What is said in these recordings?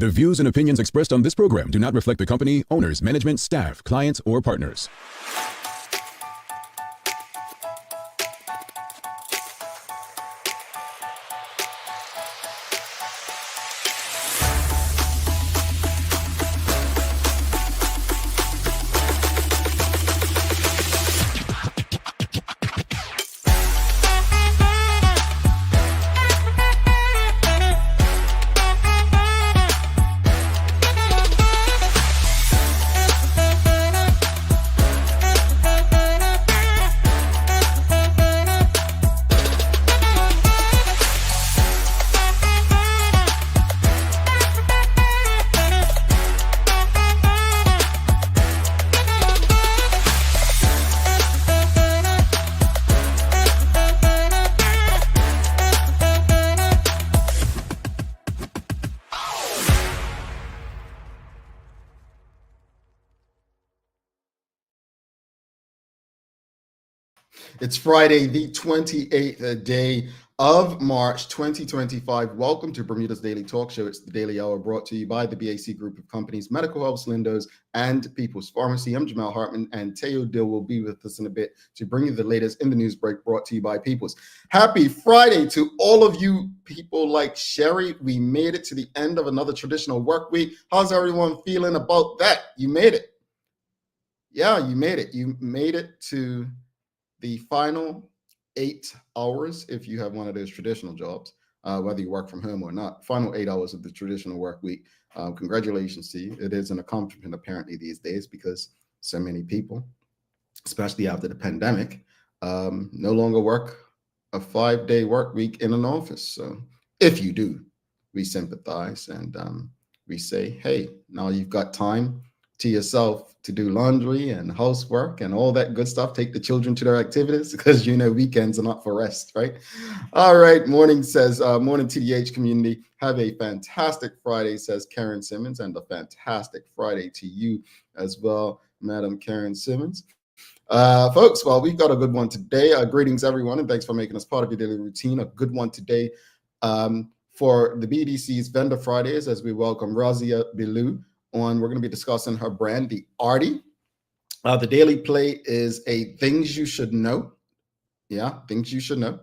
The views and opinions expressed on this program do not reflect the company, owners, management, staff, clients, or partners. It's Friday, the 28th day of March 2025. Welcome to Bermuda's Daily Talk Show. It's the Daily Hour brought to you by the BAC Group of Companies, Medical Health, Lindos, and People's Pharmacy. I'm Jamal Hartman, and Teo Dill will be with us in a bit to bring you the latest in the news break brought to you by People's. Happy Friday to all of you people like Sherry. We made it to the end of another traditional work week. How's everyone feeling about that? You made it. Yeah, you made it. You made it to the final 8 hours, if you have one of those traditional jobs, whether you work from home or not, final 8 hours of the traditional work week. Congratulations to you. It is an accomplishment apparently these days because so many people, especially after the pandemic, no longer work a 5-day work week in an office. So if you do, we sympathize and we say, hey, now you've got time to yourself to do laundry and housework and all that good stuff. Take the children to their activities because you know weekends are not for rest, right? All right, morning TDH community. Have a fantastic Friday, says Karen Simmons, and a fantastic Friday to you as well, Madam Karen Simmons. Folks, well, we've got a good one today. Greetings, everyone, and thanks for making us part of your daily routine. A good one today for the BDC's Vendor Fridays as we welcome Razia Billoo on. We're going to be discussing her brand, the ARDEE. The daily play is a things you should know. Yeah, things you should know.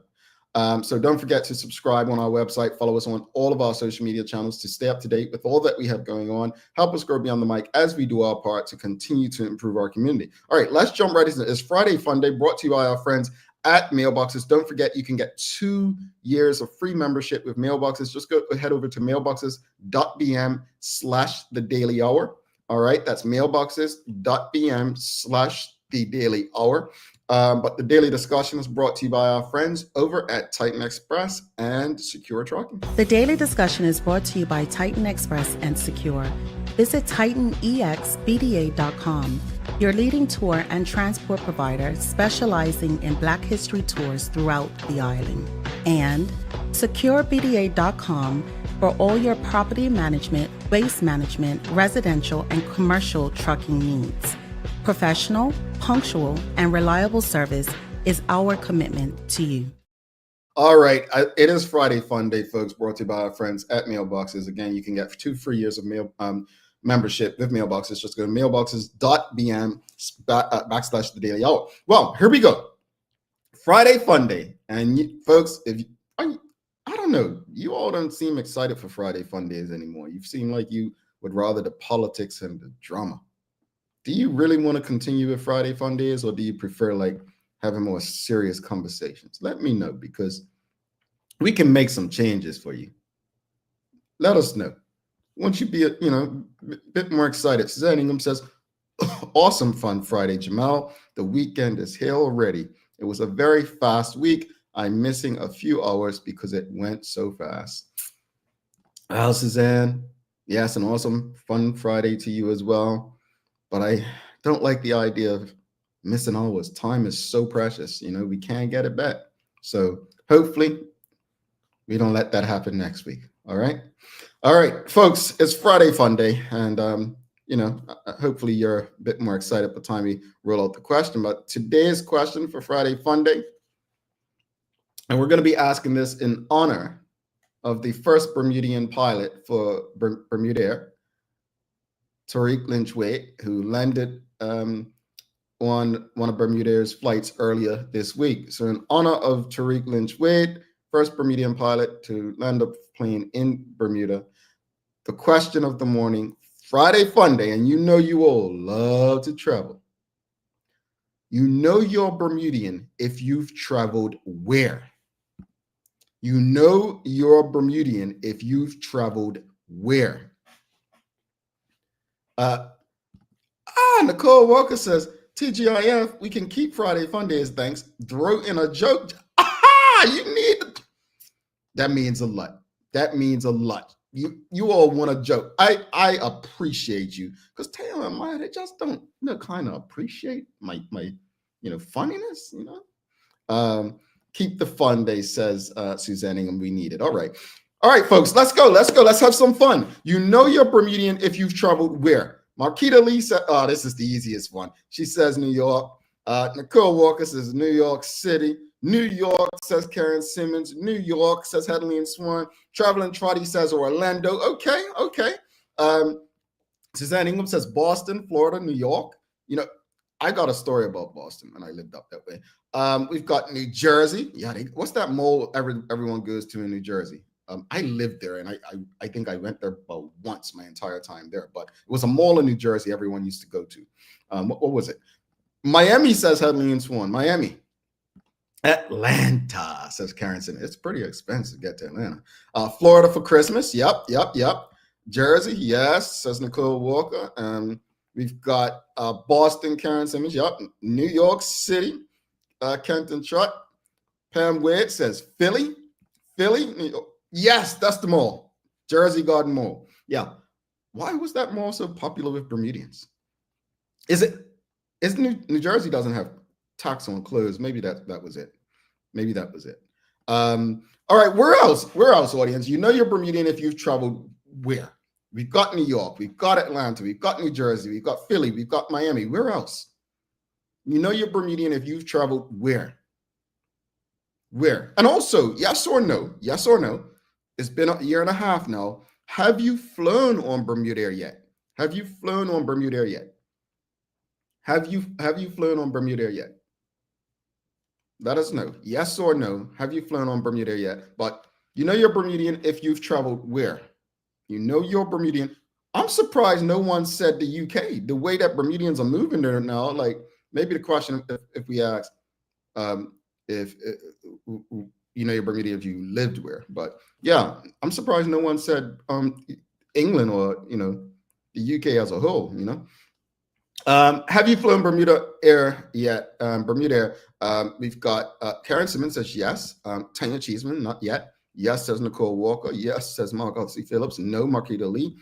So don't forget to subscribe on our website. Follow us on all of our social media channels to stay up to date with all that we have going on. Help us grow beyond the mic as we do our part to continue to improve our community. All right, let's jump right into it. It's Friday Fun Day brought to you by our friends at Mailboxes. Don't forget, you can get 2 years of free membership with Mailboxes. Just head over to mailboxes.bm/the daily hour. All right, that's mailboxes.bm/the daily hour. But the daily discussion is brought to you by our friends over at Titan Express and Secure Trucking. The daily discussion is brought to you by Titan Express and Secure. Visit TitanEXBDA.com, your leading tour and transport provider specializing in Black History tours throughout the island. And SecureBDA.com for all your property management, waste management, residential, and commercial trucking needs. Professional, punctual, and reliable service is our commitment to you. All right, it is Friday Fun Day, folks, brought to you by our friends at Mailboxes. Again, you can get 2 free years of membership with Mailboxes. Just go to mailboxes.bm/the daily hour. Well, here we go. Friday Fun Day. And folks, I don't know, you all don't seem excited for Friday Fun Days anymore. You seem like you would rather the politics and the drama. Do you really want to continue with Friday Fun Days, or do you prefer like having more serious conversations? Let me know, because we can make some changes for you. Let us know. Once you be a bit more excited. Suzanne Ingham says, awesome fun Friday, Jamal. The weekend is here already. It was a very fast week. I'm missing a few hours because it went so fast. Well, Suzanne, yes, an awesome fun Friday to you as well. But I don't like the idea of missing hours. Time is so precious. We can't get it back. So hopefully we don't let that happen next week. All right. All right, folks, it's Friday Fun Day. And, hopefully you're a bit more excited by the time we roll out the question. But today's question for Friday Fun Day, and we're going to be asking this in honor of the first Bermudian pilot for Bermuda Air, Tariq Lynch-Wade, who landed on one of Bermuda Air's flights earlier this week. So in honor of Tariq Lynch-Wade, first Bermudian pilot to land a plane in Bermuda, the question of the morning, Friday Fun Day, and you know you all love to travel. You know you're Bermudian if you've traveled where? You know you're Bermudian if you've traveled where? Nicole Walker says, TGIF, we can keep Friday Fun Days, thanks. Throw in a joke. You need, that means a lot. That means a lot. You all want a joke. I appreciate you, because Taylor and Maya, they just don't kind of appreciate my funniness. Keep the fun day, says Suzanne Ingham. We need it. All right, folks, let's go. Let's have some fun. You know you're Bermudian if you've traveled where? Marquita Lee said, this is the easiest one. She says New York. Nicole Walker says New York City. New York, says Karen Simmons. New York, says Hedley and Swan. Traveling Trotty says Orlando. Okay. Suzanne Ingham says Boston, Florida, New York. I got a story about Boston, and I lived up that way. We've got New Jersey. Yeah, what's that mall everyone goes to in New Jersey? I lived there, and I think I went there about once my entire time there. But it was a mall in New Jersey everyone used to go to. What was it? Miami, says Hedley and Swan. Miami. Atlanta, says Karen Simmons. It's pretty expensive to get to Atlanta. Florida for Christmas. Yep. Jersey, yes, says Nicole Walker. We've got Boston, Karen Simmons. Yep. New York City, Kenton Trott. Pam Wade says Philly. New York. Yes, that's the mall. Jersey Garden Mall. Yeah. Why was that mall so popular with Bermudians? Is New Jersey doesn't have tax on clothes? Maybe that was it. All right, where else, audience? You know you're Bermudian if you've traveled where? We've got New York, we've got Atlanta, we've got New Jersey, we've got Philly, we've got Miami. Where else? You know you're Bermudian if you've traveled where? And also, yes or no, it's been a year and a half now. Have you flown on Bermuda Air yet? Have you flown on Bermuda Air yet? Let us know. Yes or no. Have you flown on Bermuda yet? But you know you're Bermudian if you've traveled where? You know you're Bermudian. I'm surprised no one said the UK. The way that Bermudians are moving there now, like maybe the question if we ask if you know you're Bermudian if you lived where. But yeah, I'm surprised no one said England or the UK as a whole. Have you flown Bermuda Air yet? Bermuda Air. We've got Karen Simmons says yes. Tanya Cheeseman, not yet. Yes, says Nicole Walker. Yes, says Mark C. Phillips. No, Marquita Lee.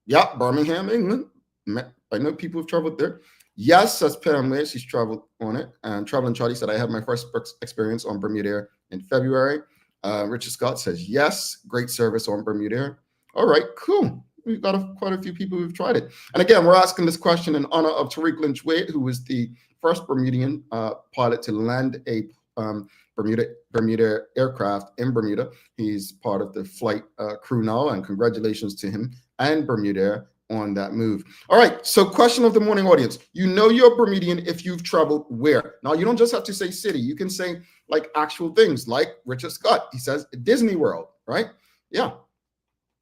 Yeah, Birmingham, England. I know people who've traveled there. Yes, says Pam Wade. She's traveled on it. And Traveling Charlie said, I had my first experience on Bermuda Air in February. Richard Scott says yes. Great service on Bermuda Air. All right, cool. We've got quite a few people who've tried it. And again, we're asking this question in honor of Tariq Lynch-Wade, who was the first Bermudian pilot to land a Bermuda aircraft in Bermuda. He's part of the flight crew now, and congratulations to him and Bermuda Air on that move. All right, so question of the morning, audience. You know you're Bermudian if you've traveled where? Now, you don't just have to say city. You can say like actual things, like Richard Scott. He says Disney World, right? Yeah.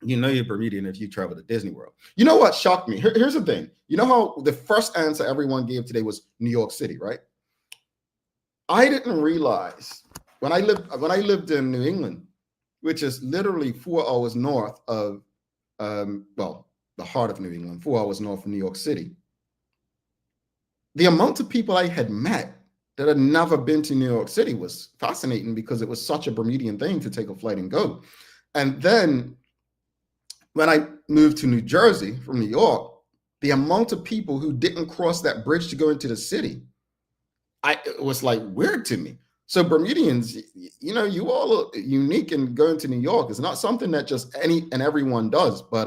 You know you're Bermudian if you travel to Disney World. You know what shocked me? Here's the thing. You know how the first answer everyone gave today was New York City, right? I didn't realize when I lived in New England, which is literally 4 hours north of the heart of New England, 4 hours north of New York City. The amount of people I had met that had never been to New York City was fascinating, because it was such a Bermudian thing to take a flight and go. And then when I moved to New Jersey from New York, the amount of people who didn't cross that bridge to go into the city, it was like weird to me. So Bermudians, you all are unique in going to New York. It's not something that just any and everyone does. But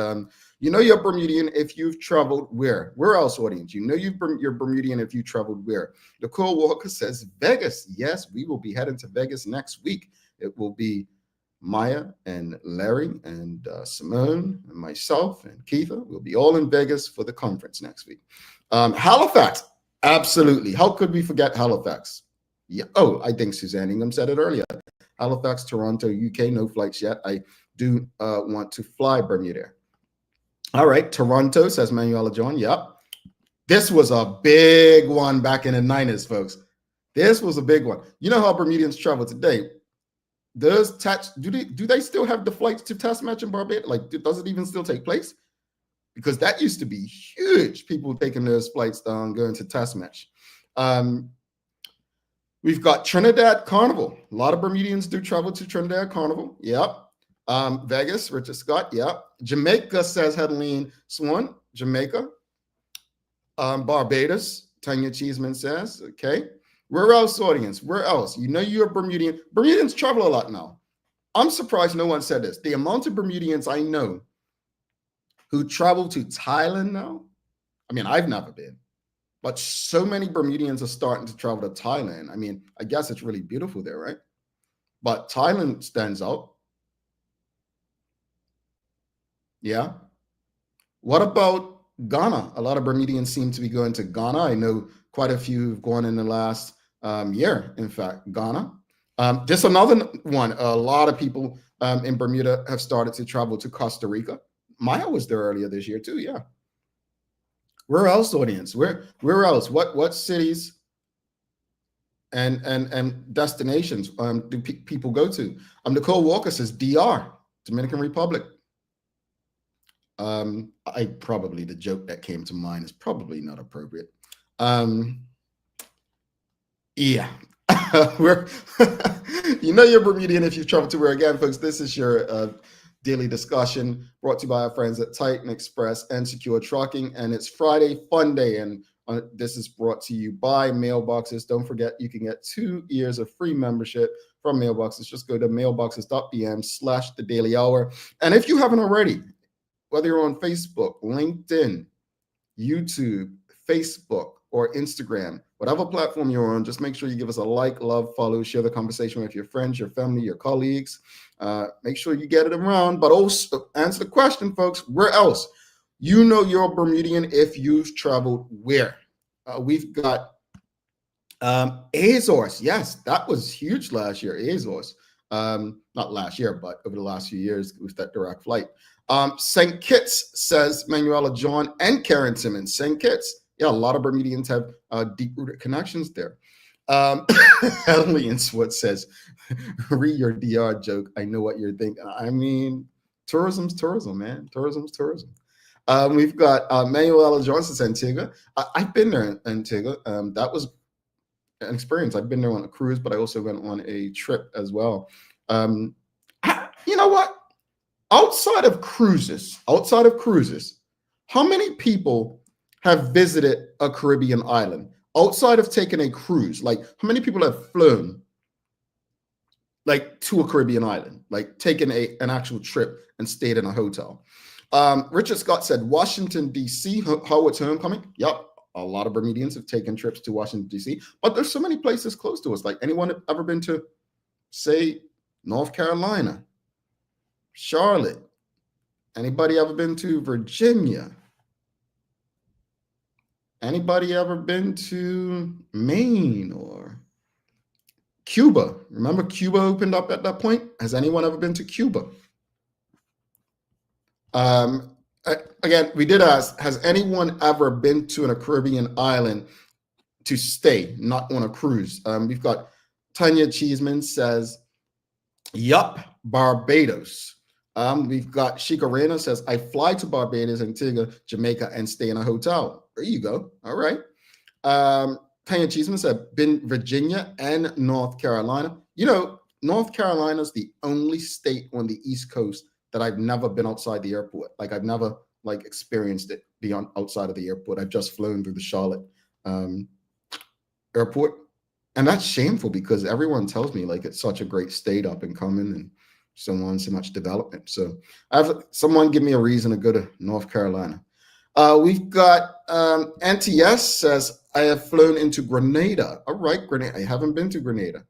you know you're Bermudian if you've traveled where? Where else, audience? You know you're Bermudian if you traveled where? Nicole Walker says Vegas. Yes, we will be heading to Vegas next week. It will be Maya and Larry and Simone and myself and Keitha will be all in Vegas for the conference next week. Halifax, absolutely. How could we forget Halifax? Yeah. Oh, I think Suzanne Ingham said it earlier. Halifax, Toronto, UK, no flights yet. I do want to fly Bermuda. All right, Toronto, says Manuela John. Yep. This was a big one back in the 90s, folks. This was a big one. You know how Bermudians travel today. Do they still have the flights to test match in Barbados? Like, does it even still take place? Because that used to be huge. People taking those flights down, going to test match. We've got Trinidad Carnival. A lot of Bermudians do travel to Trinidad Carnival. Yep. Vegas, Richard Scott. Yep. Jamaica, says Hedeline Swan. Jamaica. Barbados, Tanya Cheeseman says. Okay. Where else, audience? Where else? You know you're a Bermudian. Bermudians travel a lot now. I'm surprised no one said this. The amount of Bermudians I know who travel to Thailand now, I mean, I've never been, but so many Bermudians are starting to travel to Thailand. I mean, I guess it's really beautiful there, right? But Thailand stands out. Yeah. What about Ghana? A lot of Bermudians seem to be going to Ghana. I know quite a few have gone in the last year, in fact, Ghana. Just another one. A lot of people in Bermuda have started to travel to Costa Rica. Maya was there earlier this year too, yeah. Where else, audience? Where else? What cities and destinations do people go to? Nicole Walker says DR, Dominican Republic. The joke that came to mind is probably not appropriate. Yeah. We're you know you're Bermudian if you travel to where. Again, folks, this is your daily discussion brought to you by our friends at Titan Express and Secure Trucking, and it's Friday Fun Day, and this is brought to you by Mailboxes. Don't forget, you can get 2 years of free membership from Mailboxes. Just go to mailboxes.bm/the Daily Hour, and if you haven't already, whether you're on Facebook, LinkedIn, YouTube, Facebook, or Instagram, whatever platform you're on, just make sure you give us a like, love, follow, share the conversation with your friends, your family, your colleagues. Make sure you get it around, but also answer the question, folks. Where else? You know you're a Bermudian if you've traveled where? We've got Azores. Yes, that was huge last year, Azores. Not last year, but over the last few years with that direct flight. St. Kitts, says Manuela John and Karen Simmons. St. Kitts. Yeah, a lot of Bermudians have deep-rooted connections there. Alien Swat says, read your DR joke. I know what you're thinking. I mean, tourism's tourism, man. Tourism's tourism. We've got Manuela Johnson's Antigua. I've been there in Antigua. That was an experience. I've been there on a cruise, but I also went on a trip as well. You know what? Outside of cruises, how many people have visited a Caribbean island outside of taking a cruise? Like, how many people have flown like to a Caribbean island, like taken an actual trip and stayed in a hotel? Richard Scott said Washington, D.C., Howard's homecoming. Yep, a lot of Bermudians have taken trips to Washington, D.C., but there's so many places close to us. Like, anyone ever been to, say, North Carolina, Charlotte? Anybody ever been to Virginia? Anybody ever been to Maine or Cuba? Remember Cuba opened up at that point? Has anyone ever been to Cuba? Again, we did ask, has anyone ever been to a Caribbean island to stay, not on a cruise? We've got Tanya Cheeseman says, yup, Barbados. We've got Shika Rena says, I fly to Barbados, Antigua, Jamaica, and stay in a hotel. There you go. All right. Tanya Cheeseman said, been Virginia and North Carolina. You know, North Carolina is the only state on the East Coast that I've never been outside the airport. Like, I've never experienced it beyond outside of the airport. I've just flown through the Charlotte airport. And that's shameful because everyone tells me like it's such a great state up and coming and so on, so much development. So I have someone give me a reason to go to North Carolina. We've got Auntie S says, I have flown into Grenada. All right, Grenada. I haven't been to Grenada.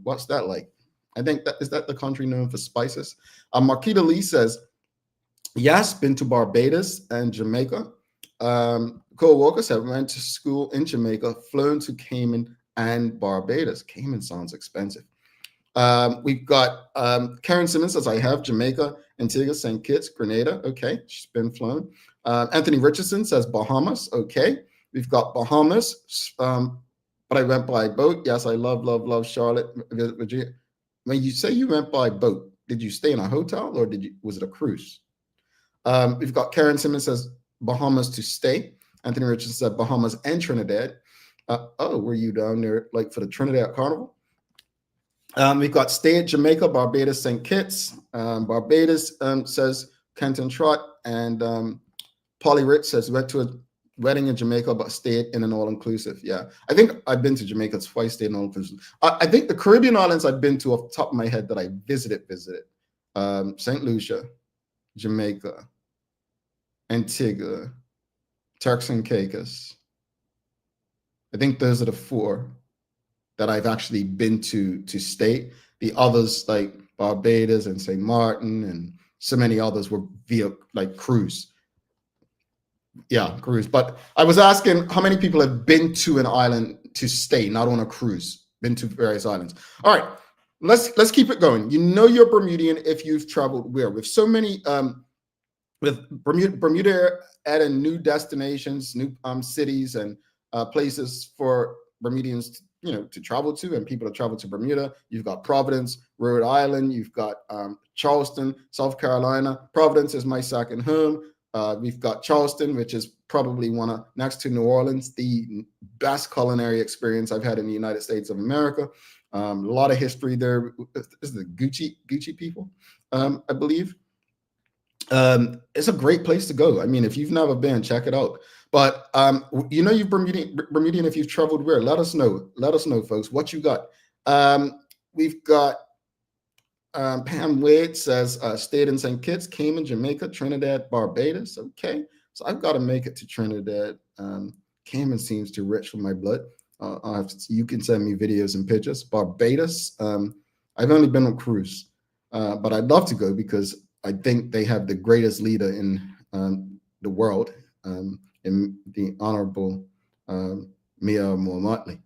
What's that like? I think that is that the country known for spices. Marquita Lee says, yes, been to Barbados and Jamaica. Cole Walker said, went to school in Jamaica, flown to Cayman and Barbados. Cayman sounds expensive. We've got Karen Simmons says, I have Jamaica, Antigua, St. Kitts, Grenada. Okay, she's been flown. Anthony Richardson says Bahamas. Okay, we've got Bahamas, but I went by boat. Yes, I love Charlotte, Virginia. When you say you went by boat, did you stay in a hotel or was it a cruise? We've got Karen Simmons says Bahamas to stay. Anthony Richardson said Bahamas and Trinidad. Oh, were you down there like for the Trinidad Carnival? We've got stay at Jamaica, Barbados, St. Kitts. Barbados says Kenton Trott, and Polly Rich says went to a wedding in Jamaica, but stayed in an all-inclusive. Yeah, I think I've been to Jamaica twice, stayed in all-inclusive. I think the Caribbean islands I've been to off the top of my head that I visited. St. Lucia, Jamaica, Antigua, Turks and Caicos. I think those are the 4 that I've actually been to stay. The others like Barbados and St. Martin and so many others were via like cruise. Yeah, cruise. But I was asking how many people have been to an island to stay, not on a cruise, been to various islands. All right, let's keep it going. You know you're Bermudian if you've traveled where? With so many with Bermuda adding new destinations, new cities and places for Bermudians to travel to and people to travel to Bermuda. You've got Providence, Rhode Island. You've got Charleston, South Carolina. Providence is my second home. We've got Charleston, which is probably next to New Orleans, the best culinary experience I've had in the United States of America. A lot of history there. This is the Gucci people, I believe. It's a great place to go. I mean, if you've never been, check it out. But you're Bermudian if you've traveled where? Let us know. Let us know, folks, what you got. We've got Pam Wade says stayed in St. Kitts, Cayman, Jamaica, Trinidad, Barbados. Okay, so I've got to make it to Trinidad. Cayman seems too rich for my blood. You can send me videos and pictures. Barbados, I've only been on cruise, but I'd love to go because I think they have the greatest leader in the world, in the Honorable Mia Mohammadi.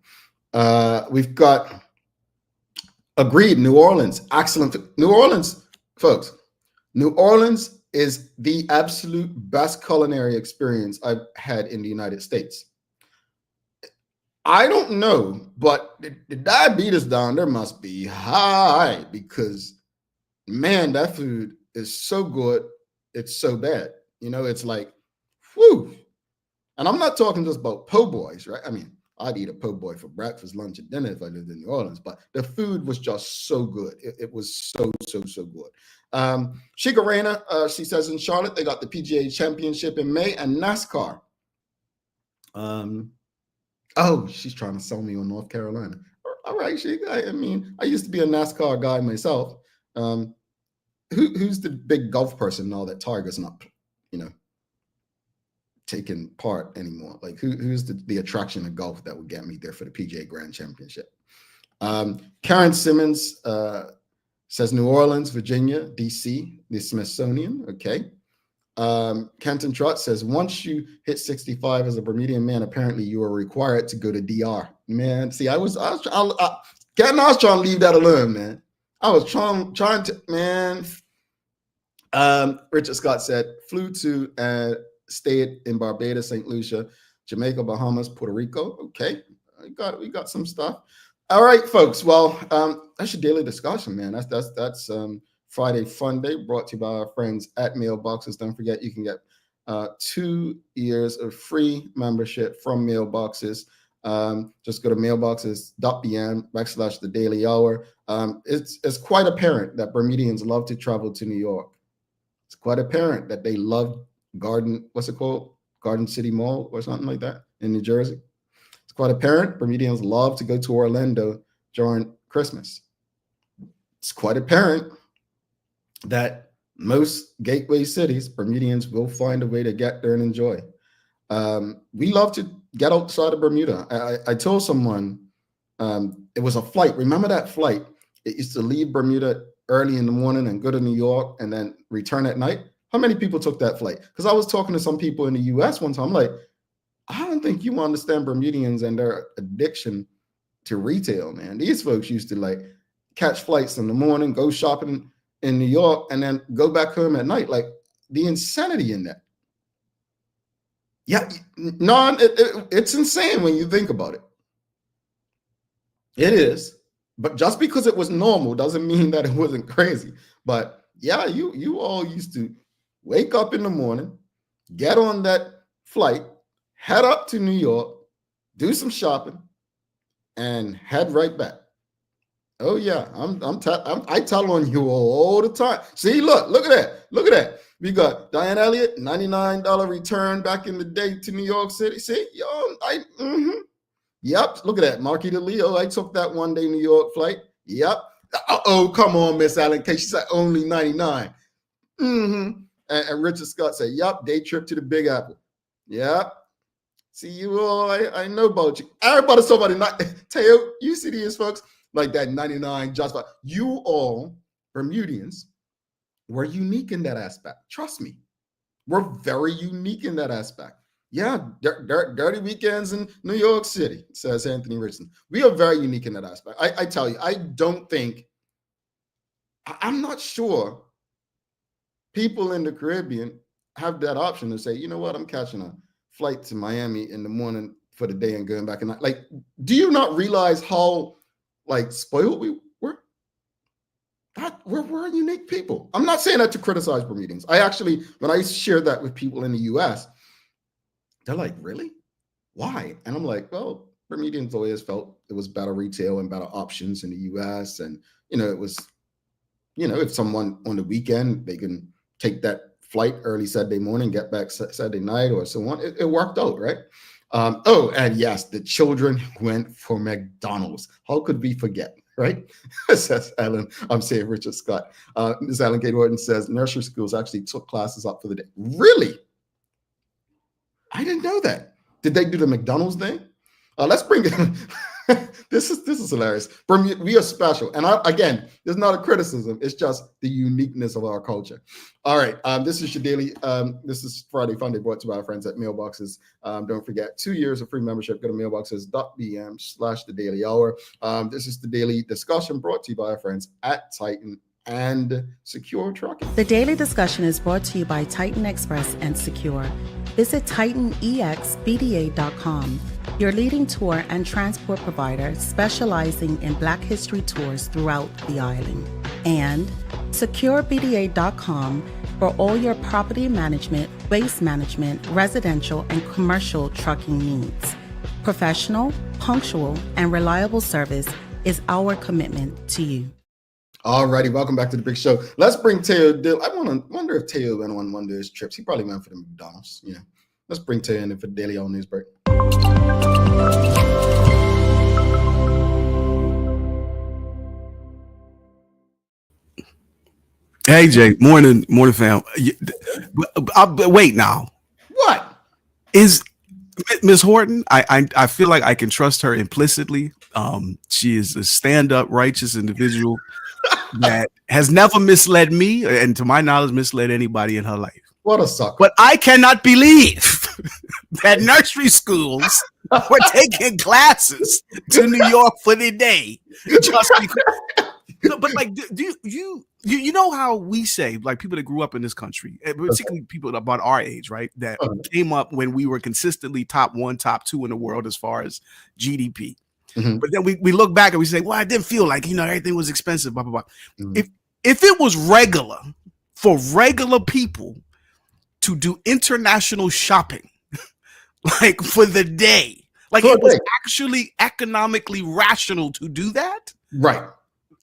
We've got agreed, New Orleans, excellent. New Orleans, folks, New Orleans is the absolute best culinary experience I've had in the United States. I don't know, but the diabetes down there must be high because, man, that food is so good. It's so bad. It's like, whew. And I'm not talking just about po' boys, right? I mean, I'd eat a po' boy for breakfast, lunch, and dinner if I lived in New Orleans, but the food was just so good. It was so good. Shika Reyna, she says in Charlotte, they got the PGA Championship in May and NASCAR. Oh, she's trying to sell me on North Carolina. All right, Shika. I mean, I used to be a NASCAR guy myself. Who's the big golf person now that Tiger's not, taking part anymore? Like who's the attraction of golf that would get me there for the PGA Grand Championship? Karen Simmons says New Orleans, Virginia, DC, the Smithsonian. Okay. Kenton Trott says once you hit 65 as a Bermudian man, apparently you are required to go to DR. Man, see, I was trying to leave that alone, man. I was trying to, man. Richard Scott said flew to and stayed in Barbados, St. Lucia, Jamaica, Bahamas, Puerto Rico. Okay, we got some stuff. All right, folks. Well, that's your daily discussion, man. That's Friday Fun Day, brought to you by our friends at Mailboxes. Don't forget, you can get 2 years of free membership from Mailboxes. Just go to mailboxes.bm/the Daily Hour. It's quite apparent that Bermudians love to travel to New York. It's quite apparent that they love Garden City Mall or something like that in New Jersey. It's quite apparent Bermudians love to go to Orlando during Christmas. It's quite apparent that most gateway cities, Bermudians will find a way to get there and enjoy. We love to get outside of Bermuda. I told someone it was a flight. Remember that flight it used to leave Bermuda early in the morning and go to New York and then return at night. How many people took that flight? Because I was talking to some people in the US one time. I'm like, I don't think you understand Bermudians and their addiction to retail, man. These folks used to like catch flights in the morning, go shopping in New York, and then go back home at night. Like the insanity in that. Yeah, no, it's insane when you think about it. It is, but just because it was normal doesn't mean that it wasn't crazy. But yeah, you all used to wake up in the morning, get on that flight, head up to New York, do some shopping, and head right back. Oh yeah, I tell on you all the time. See, look at that. We got Diane Elliott, $99 return back in the day to New York City. See, Yep, look at that. Marquis de Leo, I took that one day New York flight. Yep. Oh, come on, Miss Allen K. She said only 99. And Richard Scott said, yep, day trip to the Big Apple. Yep. See, you all, I know about you. Everybody, somebody not Teo, you see these folks like that 99 just about. You all Bermudians were unique in that aspect. Trust me. We're very unique in that aspect. Yeah, dirty weekends in New York City, says Anthony Richardson. We are very unique in that aspect. I tell you, I'm not sure people in the Caribbean have that option to say, you know what, I'm catching a flight to Miami in the morning for the day and going back. And like, do you not realize how like spoiled we were? We're unique people. I'm not saying that to criticize Bermudians. I actually, when I shared that with people in the US, they're like, really? Why? And I'm like, well, Bermudians always felt it was better retail and better options in the US. And, it was, if someone on the weekend, they can take that flight early Saturday morning, get back Saturday night or so on. It worked out, right? And yes, the children went for McDonald's. How could we forget, right? Says Alan. I'm saying Richard Scott. Ms. Alan K. Norton says nursery schools actually took classes up for the day. Really? I didn't know that. Did they do the McDonald's thing? Let's bring it. This is hilarious. We are special. And again, there's not a criticism. It's just the uniqueness of our culture. All right. This is your daily. This is Friday Fun Day brought to you by our friends at Mailboxes. Don't forget, 2 years of free membership. Go to mailboxes.bm/the daily hour. This is the daily discussion brought to you by our friends at Titan and Secure Trucking. The daily discussion is brought to you by Titan Express and Secure. Visit TitanEXBDA.com, your leading tour and transport provider specializing in Black History tours throughout the island. And SecureBDA.com for all your property management, waste management, residential, and commercial trucking needs. Professional, punctual, and reliable service is our commitment to you. All righty, welcome back to the big show. Let's bring Teo Dill. I wonder if Teo went on one of his trips. He probably went for the McDonald's. Yeah, let's bring Teo in for the Daily Hour News Break. Hey Jay, morning fam. Wait now. What Is Miss Horton? I feel like I can trust her implicitly. She is a stand-up, righteous individual that has never misled me, and to my knowledge, misled anybody in her life. What a sucker! But I cannot believe that nursery schools were taking classes to New York for the day just because. No, but like, do you know how we say, like, people that grew up in this country, particularly people about our age, right, that came up when we were consistently top 1, top 2 in the world as far as GDP. Mm-hmm. But then we look back and we say, well, I didn't feel like, everything was expensive, blah, blah, blah. Mm-hmm. If it was regular for regular people to do international shopping, like for the day, like it was actually economically rational to do that. Right.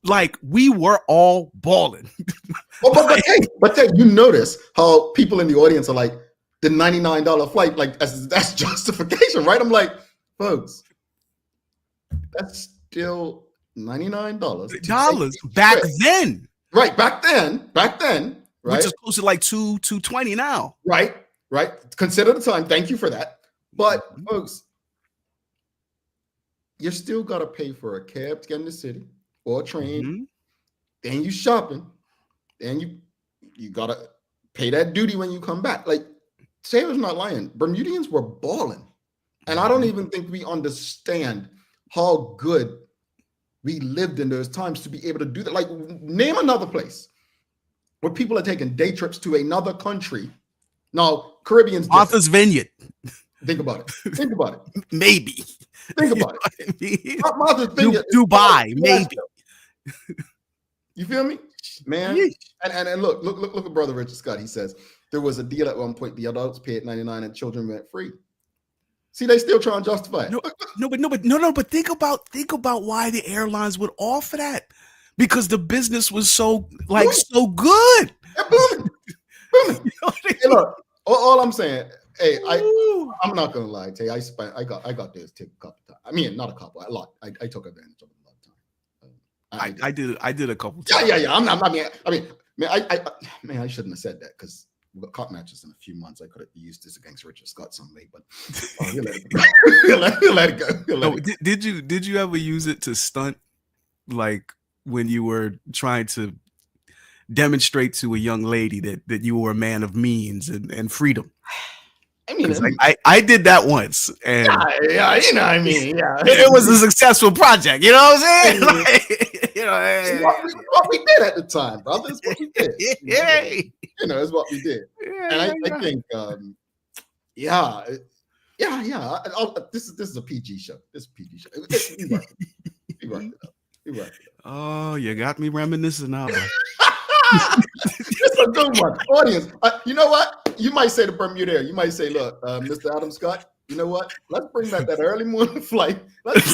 Like we were all balling. But you notice how people in the audience are like, the $99 flight, like that's justification, right? I'm like, folks, that's still $99 back then. Right, back then, right? Which is close to like $220 now. Right. Consider the time. Thank you for that. But folks, you still got to pay for a cab to get in the city, or train, Mhm. then you shopping, then you gotta pay that duty when you come back. Like Taylor's not lying. Bermudians were balling. And I don't even think we understand how good we lived in those times to be able to do that. Like, name another place where people are taking day trips to another country. Now, Caribbean's different. Martha's Vineyard. Think about it. Think about it. Maybe. Think about it. I mean? Martha's Vineyard. Dubai, maybe. You feel me? Man. And look at Brother Richard Scott. He says there was a deal at one point. The adults paid $99 and children went free. See, they still trying to justify it. But think about why the airlines would offer that. Because the business was so good. Yeah, booming. You know hey, look, all I'm saying, hey, I'm not gonna lie to you. I got this tip a couple times. I mean, not a couple, a lot. I took advantage of it a lot of time. I did a couple times. Yeah. I shouldn't have said that because we've got cop matches in a few months. I could have used this against Richard Scott someday, but he'll let it go. He'll let it go. Did you ever use it to stunt, like when you were trying to demonstrate to a young lady that you were a man of means and freedom? I mean, I did that once, and yeah, you know, I mean, yeah, it was a successful project. You know what I'm saying? Like, you know, it's what we did at the time, brother. It's what we did. You know, it's what we did. And I think, this is a PG show. This is a PG show. We worked it up. Oh, you got me reminiscing now. It's a good one. Audience, you know what? You might say to Bermuda, you might say, look, Mr. Adam Scott, you know what? Let's bring back that early morning flight. Let's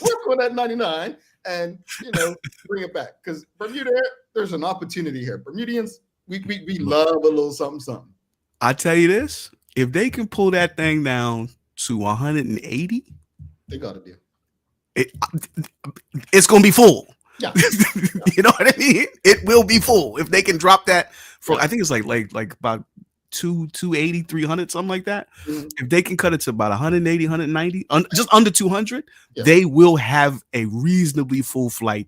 work on that 99 and, you know, bring it back. Because Bermuda, there's an opportunity here. Bermudians, we love a little something. I tell you this, if they can pull that thing down to 180, they got to do it's going to be full. Yeah. You know what I mean? It will be full if they can drop that from, I think it's like about 280, 300, something like that. Mm-hmm. If they can cut it to about 180, 190, just under 200, they will have a reasonably full flight,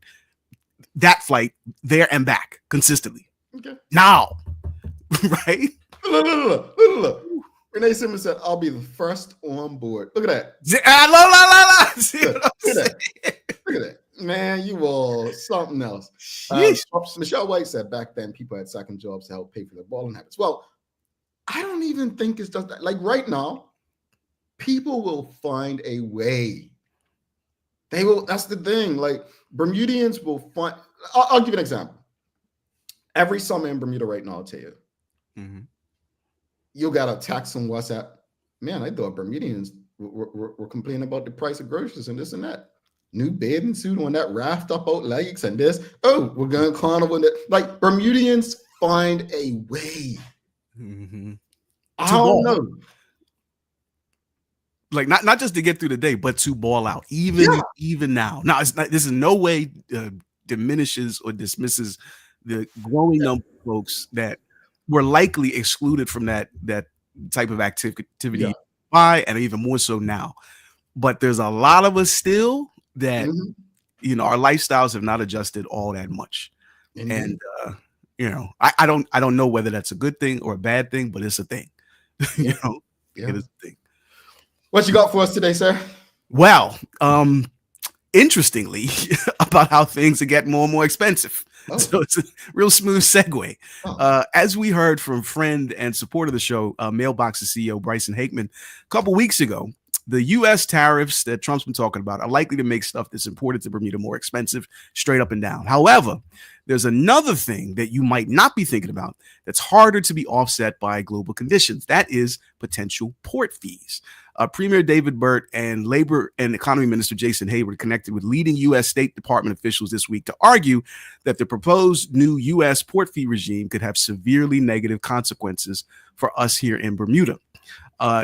that flight there and back consistently. Okay. Now, right? Look. Renee Simmons said, I'll be the first on board. Look at that. Look at that. Man, you all something else. Michelle White said back then people had second jobs to help pay for their balling habits. Well, I don't even think it's just that. Like right now, people will find a way. They will. That's the thing. Like Bermudians will find. I'll give you an example. Every summer in Bermuda right now, I'll tell you, you'll get a text on WhatsApp. Man, I thought Bermudians were complaining about the price of groceries and this and that. New bathing suit on that raft up out legs and this. Oh, we're going to carnival. Like Bermudians find a way. I don't know. Like not just to get through the day, but to ball out. Even now. Now, it's not, this in no way diminishes or dismisses the growing number of folks that were likely excluded from that type of activity by, and even more so now. But there's a lot of us still that you know, our lifestyles have not adjusted all that much. And you know, I don't know whether that's a good thing or a bad thing, but it's a thing. You know, it is a thing. What you got for us today, sir? Well, interestingly, about how things are getting more and more expensive. So it's a real smooth segue. As we heard from friend and supporter of the show, Mailbox's CEO Bryson Hakeman, a couple weeks ago, the U.S. tariffs that Trump's been talking about are likely to make stuff that's imported to Bermuda more expensive, straight up and down. However, there's another thing that you might not be thinking about that's harder to be offset by global conditions. That is potential port fees. Premier David Burt and Labor and Economy Minister Jason Hayward connected with leading U.S. State Department officials this week to argue that the proposed new U.S. port fee regime could have severely negative consequences for us here in Bermuda.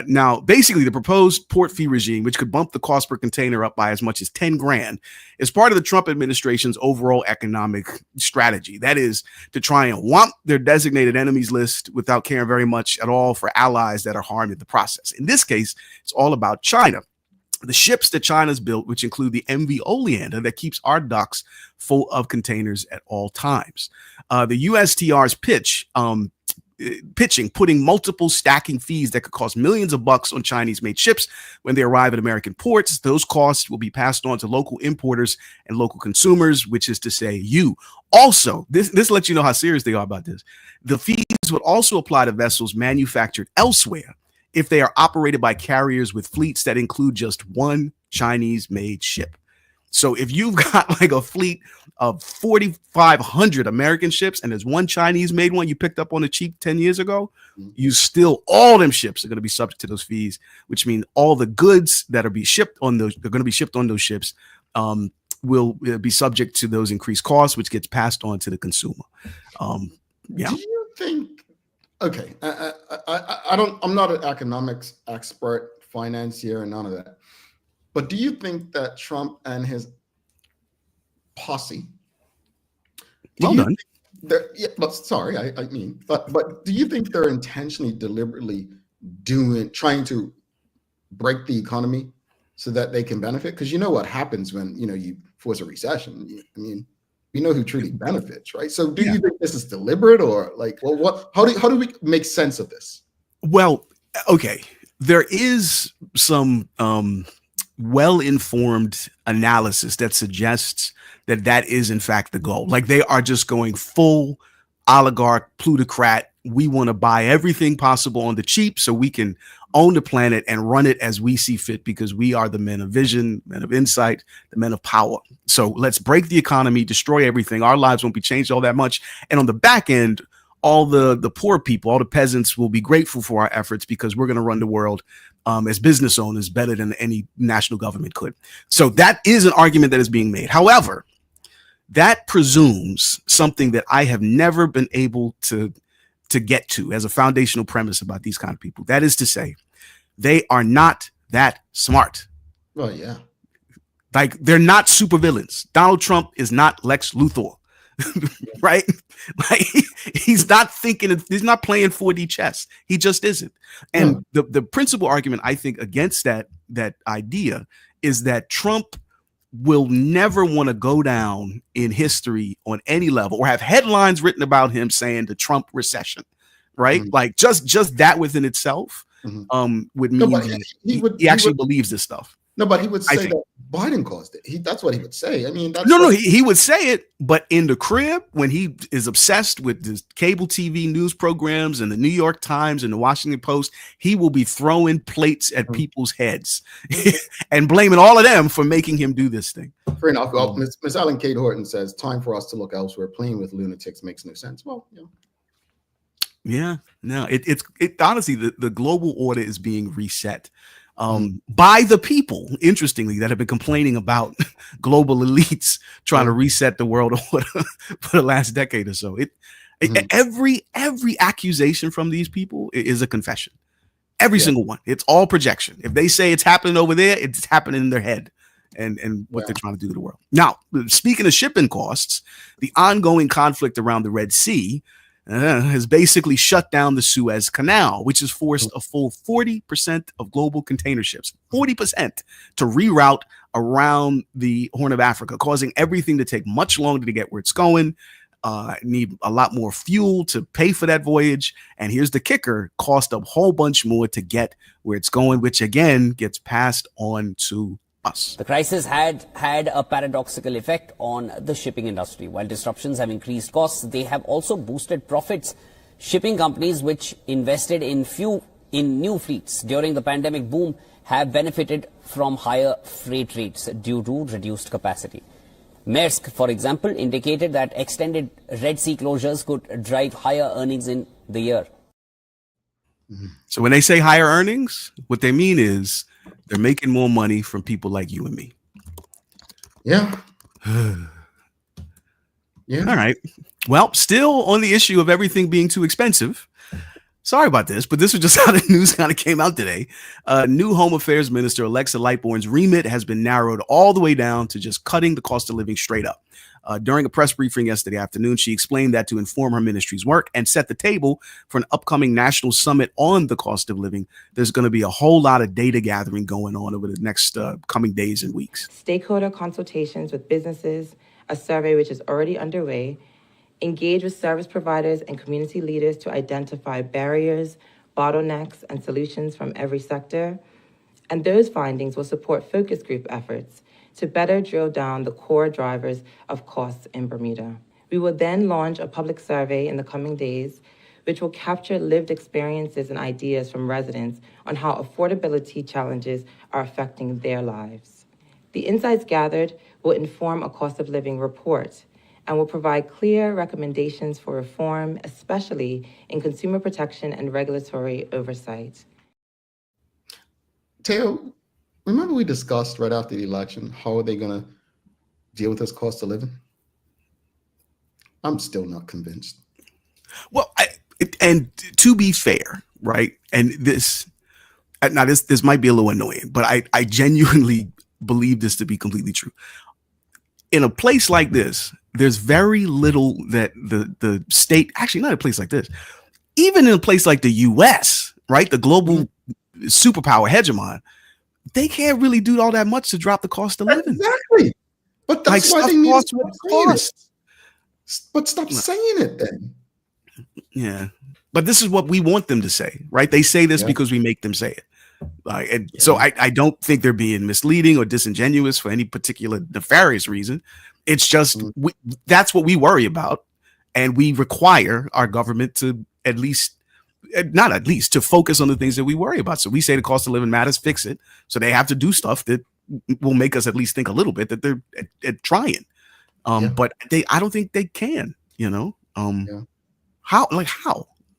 Now, basically, the proposed port fee regime, which could bump the cost per container up by as much as 10 grand, is part of the Trump administration's overall economic strategy. That is to try and whomp their designated enemies list without caring very much at all for allies that are harmed in the process. In this case, it's all about China. the ships that China's built, which include the MV Oleander that keeps our docks full of containers at all times. The USTR's pitching, putting multiple stacking fees that could cost millions of bucks on Chinese-made ships when they arrive at American ports. Those costs will be passed on to local importers and local consumers, which is to say you. Also, this lets you know how serious they are about this. The fees would also apply to vessels manufactured elsewhere if they are operated by carriers with fleets that include just one Chinese-made ship. So if you've got like a fleet of 4,500 American ships and there's one Chinese-made one you picked up on the cheap 10 years ago, all them ships are going to be subject to those fees, which means all the goods that are going to be shipped on those ships will be subject to those increased costs, which gets passed on to the consumer. Yeah. Do you think? Okay, I'm not an economics expert, financier, and none of that. But do you think that Trump and his posse? Well done. But do you think they're intentionally, deliberately trying to break the economy so that they can benefit? Because you know what happens when you force a recession. I mean, we know who truly benefits, right? So do you think this is deliberate, or how do we make sense of this? Well, okay, there is some well-informed analysis that suggests that is in fact the goal. Like, they are just going full oligarch, plutocrat. We want to buy everything possible on the cheap so we can own the planet and run it as we see fit, because we are the men of vision, men of insight, the men of power. So let's break the economy, destroy everything. Our lives won't be changed all that much. And on the back end, all the poor people, all the peasants will be grateful for our efforts, because we're going to run the world as business owners better than any national government could. So that is an argument that is being made. However, that presumes something that I have never been able to get to as a foundational premise about these kind of people. That is to say, they are not that smart. Well, yeah. Like, they're not supervillains. Donald Trump is not Lex Luthor, right? Like, he's not thinking, he's not playing 4D chess. He just isn't. And the principal argument, I think, against that idea is that Trump will never want to go down in history on any level, or have headlines written about him saying the Trump recession, right? Like, just that within itself would mean he actually believes this stuff. No, but he would say that Biden caused it. That's what he would say. I mean, he would say it, but in the crib, when he is obsessed with the cable TV news programs and the New York Times and the Washington Post, he will be throwing plates at people's heads and blaming all of them for making him do this thing. Fair enough. Well, Miss Ellen Kate Horton says, "Time for us to look elsewhere. Playing with lunatics makes no sense." Well, yeah, no, it honestly, the global order is being reset. By the people, interestingly, that have been complaining about global elites trying to reset the world order for the last decade or so. Every accusation from these people is a confession. Every single one. It's all projection. If they say it's happening over there, it's happening in their head and what they're trying to do to the world. Now, speaking of shipping costs, the ongoing conflict around the Red Sea has basically shut down the Suez Canal, which has forced a full 40% of global container ships, 40%, to reroute around the Horn of Africa, causing everything to take much longer to get where it's going. Need a lot more fuel to pay for that voyage. And here's the kicker: cost a whole bunch more to get where it's going, which again gets passed on to us. The crisis had a paradoxical effect on the shipping industry. While disruptions have increased costs, they have also boosted profits. Shipping companies which invested in new fleets during the pandemic boom have benefited from higher freight rates due to reduced capacity. Maersk, for example, indicated that extended Red Sea closures could drive higher earnings in the year. So when they say higher earnings, what they mean is they're making more money from people like you and me. Yeah. Yeah. All right. Well, still on the issue of everything being too expensive. Sorry about this, but this was just how the news kind of came out today. New Home Affairs Minister Alexa Lightbourne's remit has been narrowed all the way down to just cutting the cost of living straight up. During a press briefing yesterday afternoon, she explained that to inform her ministry's work and set the table for an upcoming national summit on the cost of living. There's going to be a whole lot of data gathering going on over the next coming days and weeks. Stakeholder consultations with businesses, a survey which is already underway, engage with service providers and community leaders to identify barriers, bottlenecks, and solutions from every sector. And those findings will support focus group efforts to better drill down the core drivers of costs in Bermuda. We will then launch a public survey in the coming days, which will capture lived experiences and ideas from residents on how affordability challenges are affecting their lives. The insights gathered will inform a cost of living report and will provide clear recommendations for reform, especially in consumer protection and regulatory oversight. Teo, remember we discussed right after the election, how are they going to deal with this cost of living? I'm still not convinced. Well, and to be fair, right? And this might be a little annoying, but I genuinely believe this to be completely true. In a place like this, there's very little that the state, actually not a place like this, even in a place like the US, right? The global superpower hegemon, they can't really do all that much to drop the cost of living. Exactly. But that's like why they need to stop saying it. cost. But stop saying it then. Yeah. But this is what we want them to say, right? They say this because we make them say it. So I don't think they're being misleading or disingenuous for any particular nefarious reason. It's just that's what we worry about. And we require our government to to focus on the things that we worry about. So we say the cost of living matters, fix it. So they have to do stuff that will make us at least think a little bit that they're trying. But I don't think they can, How?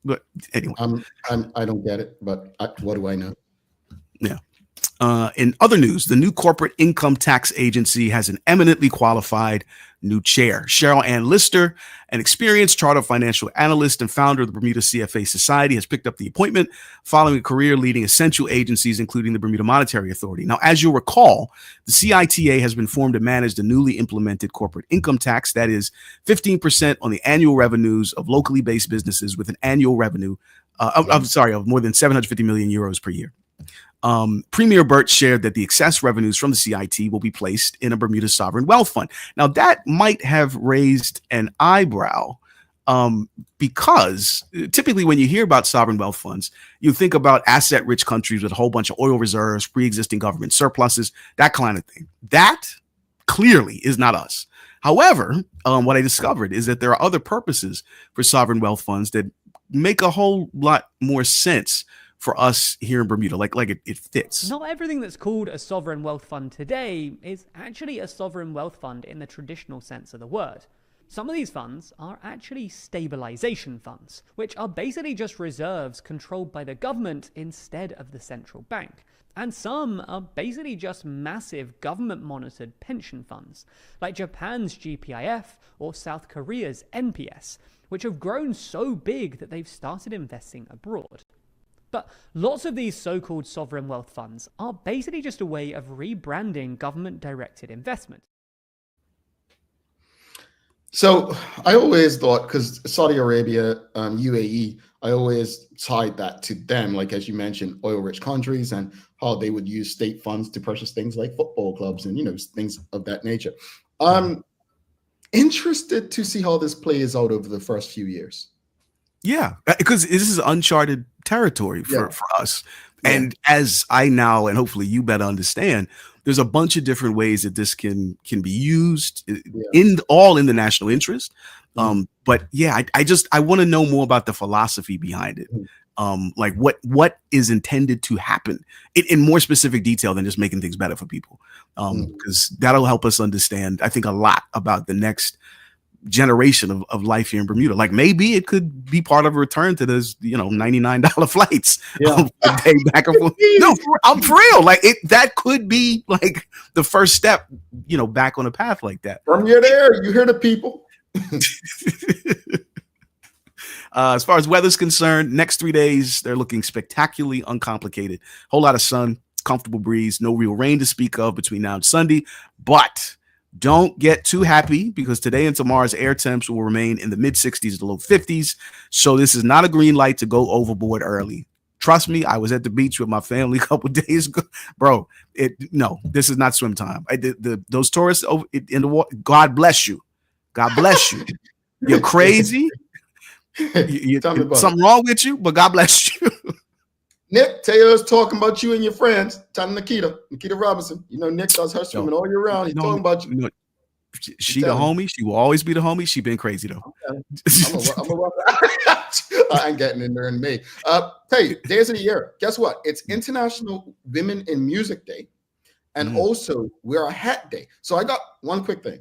But anyway, I don't get it, but what do I know? Yeah. In other news, the new corporate income tax agency has an eminently qualified new chair. Cheryl Ann Lister, an experienced chartered financial analyst and founder of the Bermuda CFA Society, has picked up the appointment following a career leading essential agencies, including the Bermuda Monetary Authority. Now, as you'll recall, the CITA has been formed to manage the newly implemented corporate income tax, that is 15% on the annual revenues of locally based businesses with an annual revenue of more than 750 million euros per year. Premier Burt shared that the excess revenues from the CIT will be placed in a Bermuda sovereign wealth fund. Now, that might have raised an eyebrow because typically when you hear about sovereign wealth funds, you think about asset-rich countries with a whole bunch of oil reserves, pre-existing government surpluses, that kind of thing. That clearly is not us. However, what I discovered is that there are other purposes for sovereign wealth funds that make a whole lot more sense for us here in Bermuda, like it fits. Not everything that's called a sovereign wealth fund today is actually a sovereign wealth fund in the traditional sense of the word. Some of these funds are actually stabilization funds, which are basically just reserves controlled by the government instead of the central bank. And some are basically just massive government-monitored pension funds, like Japan's GPIF or South Korea's NPS, which have grown so big that they've started investing abroad. But lots of these so-called sovereign wealth funds are basically just a way of rebranding government-directed investment. So I always thought, because Saudi Arabia, UAE, I always tied that to them, like as you mentioned, oil-rich countries and how they would use state funds to purchase things like football clubs and, things of that nature. I'm interested to see how this plays out over the first few years. Yeah, because this is uncharted territory for us. And as I now, and hopefully you better understand, there's a bunch of different ways that this can be used in the national interest. But I want to know more about the philosophy behind it. Like what is intended to happen in more specific detail than just making things better for people. Because that'll help us understand, I think, a lot about the next generation of life here in Bermuda. Like maybe it could be part of a return to those, $99 flights a day back and forth. No, I'm for real. Like that could be like the first step, back on a path like that. From you're there, you hear the people. As far as weather's concerned, next 3 days, they're looking spectacularly uncomplicated. Whole lot of sun, comfortable breeze, no real rain to speak of between now and Sunday, but Don't get too happy because today and tomorrow's air temps will remain in the mid 60s to low 50s. So this is not a green light to go overboard early. Trust me, I was at the beach with my family a couple days ago, bro. No, this is not swim time. Those tourists over in the water. God bless you. God bless you. You're crazy. Something wrong with you, but God bless you. Nick Taylor's talking about you and your friends. Tell Nikita Robinson. You know, Nick does her swimming all year round. He's talking about you. She the homie. She will always be the homie. She been crazy though. I ain't getting in there in May. Hey, days of the year. Guess what? It's International Women in Music Day, and also we're a hat day. So I got one quick thing.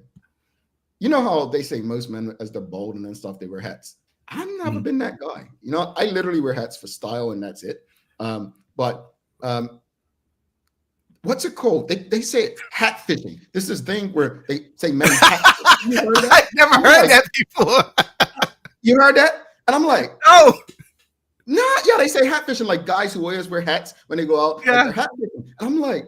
You know how they say most men, as they're bald and stuff, they wear hats. I've never been that guy. You know, I literally wear hats for style, and that's it. But what's it called? They say hat fishing. This is thing where they say men hat fishing. You heard that? I've never heard that before. You heard that? And I'm like, oh, no, yeah, they say hat fishing, like guys who always wear hats when they go out. Yeah. Like hat fishing. And I'm like,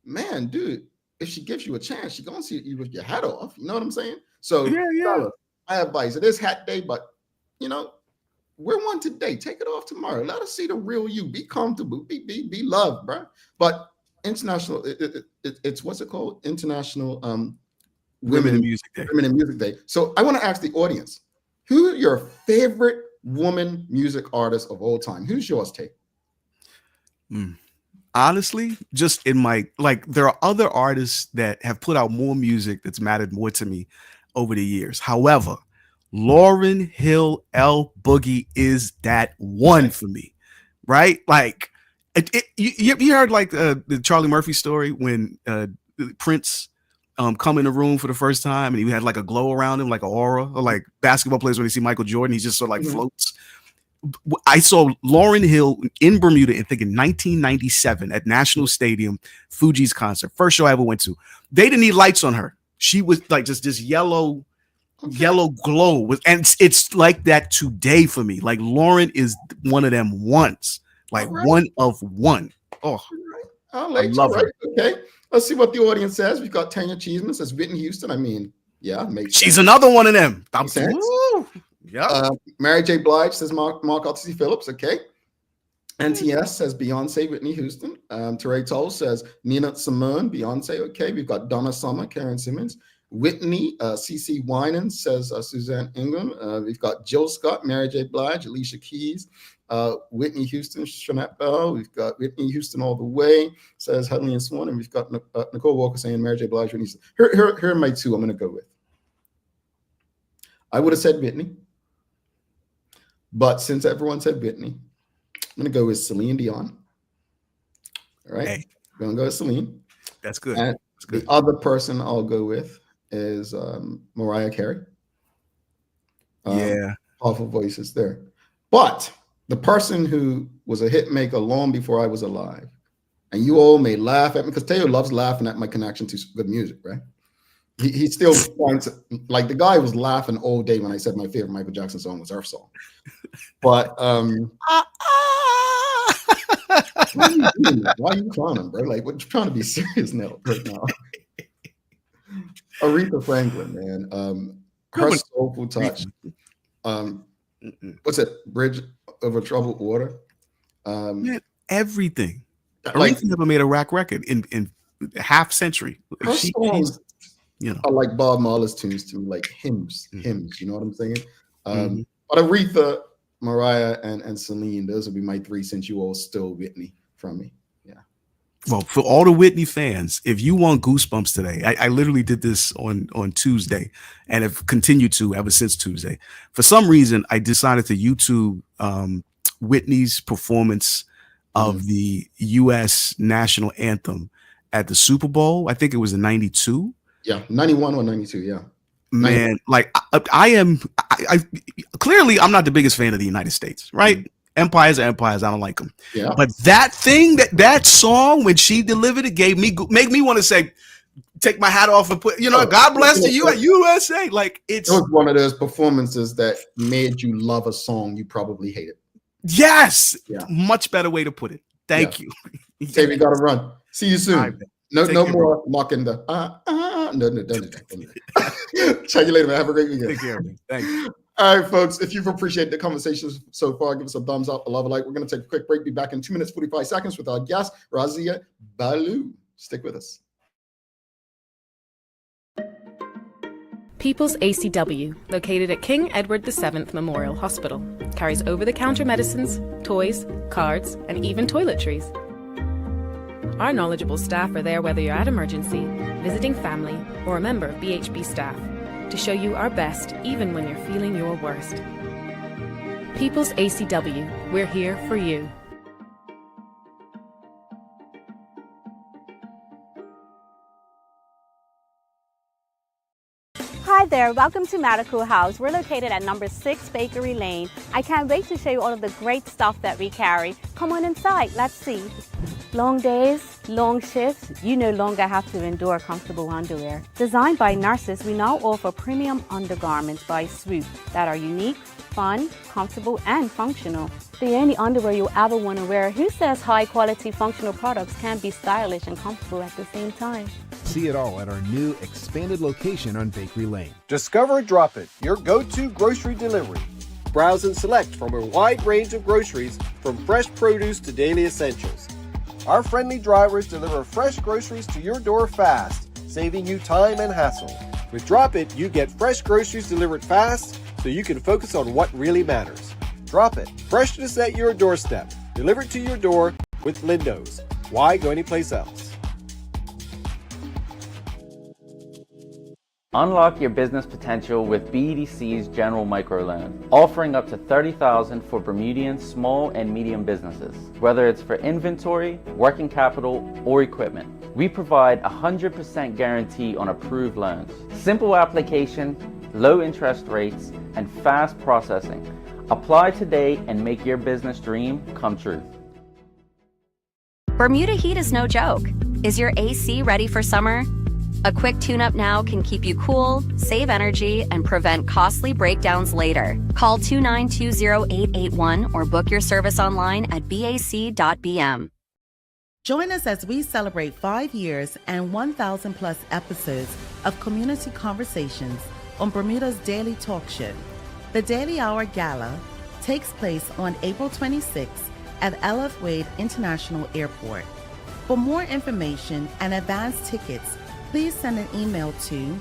man, dude, if she gives you a chance, she's gonna see you with your hat off. You know what I'm saying? So fellas, I advise it is hat day, but you know, wear one today. Take it off tomorrow. Let us see the real you. Be comfortable. Be loved, bro. But international, it's what's it called? International Women in Music Day. Women in Music Day. So I want to ask the audience, who are your favorite woman music artists of all time? Who's yours, Tate? Honestly, just in my there are other artists that have put out more music that's mattered more to me over the years. However, Lauryn Hill L Boogie is that one for me, right? Like, you heard like the Charlie Murphy story when Prince come in the room for the first time and he had like a glow around him, like an aura, or like basketball players when they see Michael Jordan, he just sort of like floats. I saw Lauryn Hill in Bermuda, I think in 1997 at National Stadium, Fugees concert. First show I ever went to. They didn't need lights on her. She was like just this yellow glow with, and it's like that today for me. Like Lauryn is one of them ones, like one of one. Oh, I love her. Okay, let's see what the audience says. We've got Tanya Cheeseman says Whitney Houston. I mean, yeah, she's another one of them. Yeah. Mary J. Blige says Mark Odyssey Phillips. Okay. NTS says Beyonce, Whitney Houston. Teray Toll says Nina Simone, Beyonce. Okay. We've got Donna Summer, Karen Simmons. Whitney, CeCe Winan says Suzanne Ingram. We've got Jill Scott, Mary J. Blige, Alicia Keys, Whitney Houston, Shanette Bell. We've got Whitney Houston all the way, says Hedley and Swan. And we've got Nicole Walker saying Mary J. Blige, Whitney Houston. Here are my two I'm going to go with. I would have said Whitney. But since everyone said Whitney, I'm going to go with Celine Dion. All right. Hey. We're going to go with Celine. That's good. And that's good. The other person I'll go with is Mariah Carey. Powerful voices there. But the person who was a hit maker long before I was alive, and you all may laugh at me, because Taylor loves laughing at my connection to good music, right? He still finds it, like the guy was laughing all day when I said my favorite Michael Jackson song was Earth Song. But why are you clowning, bro? Like, what you trying to be serious now? Right now. Aretha Franklin, man. Her soulful touch. What's it? Bridge over Troubled Water. Man, everything. Aretha never made a rock record in half century. She's you know, I like Bob Marley's tunes to me, like hymns. You know what I'm saying? But Aretha, Mariah, and Celine, those would be my three, since you all stole Whitney from me. Yeah. Well, for all the Whitney fans, if you want goosebumps today, I literally did this on Tuesday and have continued to ever since Tuesday. For some reason, I decided to YouTube Whitney's performance of the U.S. national anthem at the Super Bowl. I think it was in 92. Yeah, 91 or 92, yeah. Man, like I clearly I'm not the biggest fan of the United States, right? Empires are empires. I don't like them. Yeah. But that thing, that song, when she delivered it, make me want to say, take my hat off and put, God bless the USA. Like it was one of those performances that made you love a song you probably hated. Yes. Yeah. Much better way to put it. Thank you. Say we got to run. See you soon. No more mocking the no, don't do that. Check you later, man. Have a great weekend. Take care, man. Thanks. All right, folks. If you've appreciated the conversation so far, give us a thumbs up, a love, a like. We're going to take a quick break. Be back in 2 minutes, 45 seconds with our guest, Razia Billoo. Stick with us. People's ACW, located at King Edward VII Memorial Hospital, carries over-the-counter medicines, toys, cards, and even toiletries. Our knowledgeable staff are there whether you're at emergency, visiting family, or a member of BHB staff, to show you our best even when you're feeling your worst. People's ACW, we're here for you. Hi there, welcome to Medical House. We're located at number 6 Bakery Lane. I can't wait to show you all of the great stuff that we carry. Come on inside, let's see. Long days, long shifts, you no longer have to endure comfortable underwear. Designed by nurses, we now offer premium undergarments by Swoop that are unique, fun, comfortable, and functional. The only underwear you'll ever want to wear. Who says high-quality functional products can't be stylish and comfortable at the same time? See it all at our new expanded location on Bakery Lane. Discover Drop It, your go-to grocery delivery. Browse and select from a wide range of groceries, from fresh produce to daily essentials. Our friendly drivers deliver fresh groceries to your door fast, saving you time and hassle. With Drop It, you get fresh groceries delivered fast, so you can focus on what really matters. Drop It, freshness at your doorstep, delivered to your door with Lindo's. Why go anyplace else? Unlock your business potential with BDC's General Microloan, offering up to $30,000 for Bermudian small and medium businesses. Whether it's for inventory, working capital, or equipment, we provide 100% guarantee on approved loans. Simple application, low interest rates, and fast processing. Apply today and make your business dream come true. Bermuda heat is no joke. Is your AC ready for summer? A quick tune-up now can keep you cool, save energy, and prevent costly breakdowns later. Call 2920881 or book your service online at bac.bm. Join us as we celebrate 5 years and 1,000 plus episodes of community conversations on Bermuda's daily talk show. The Daily Hour Gala takes place on April 26th at LF Wade International Airport. For more information and advance tickets, please send an email to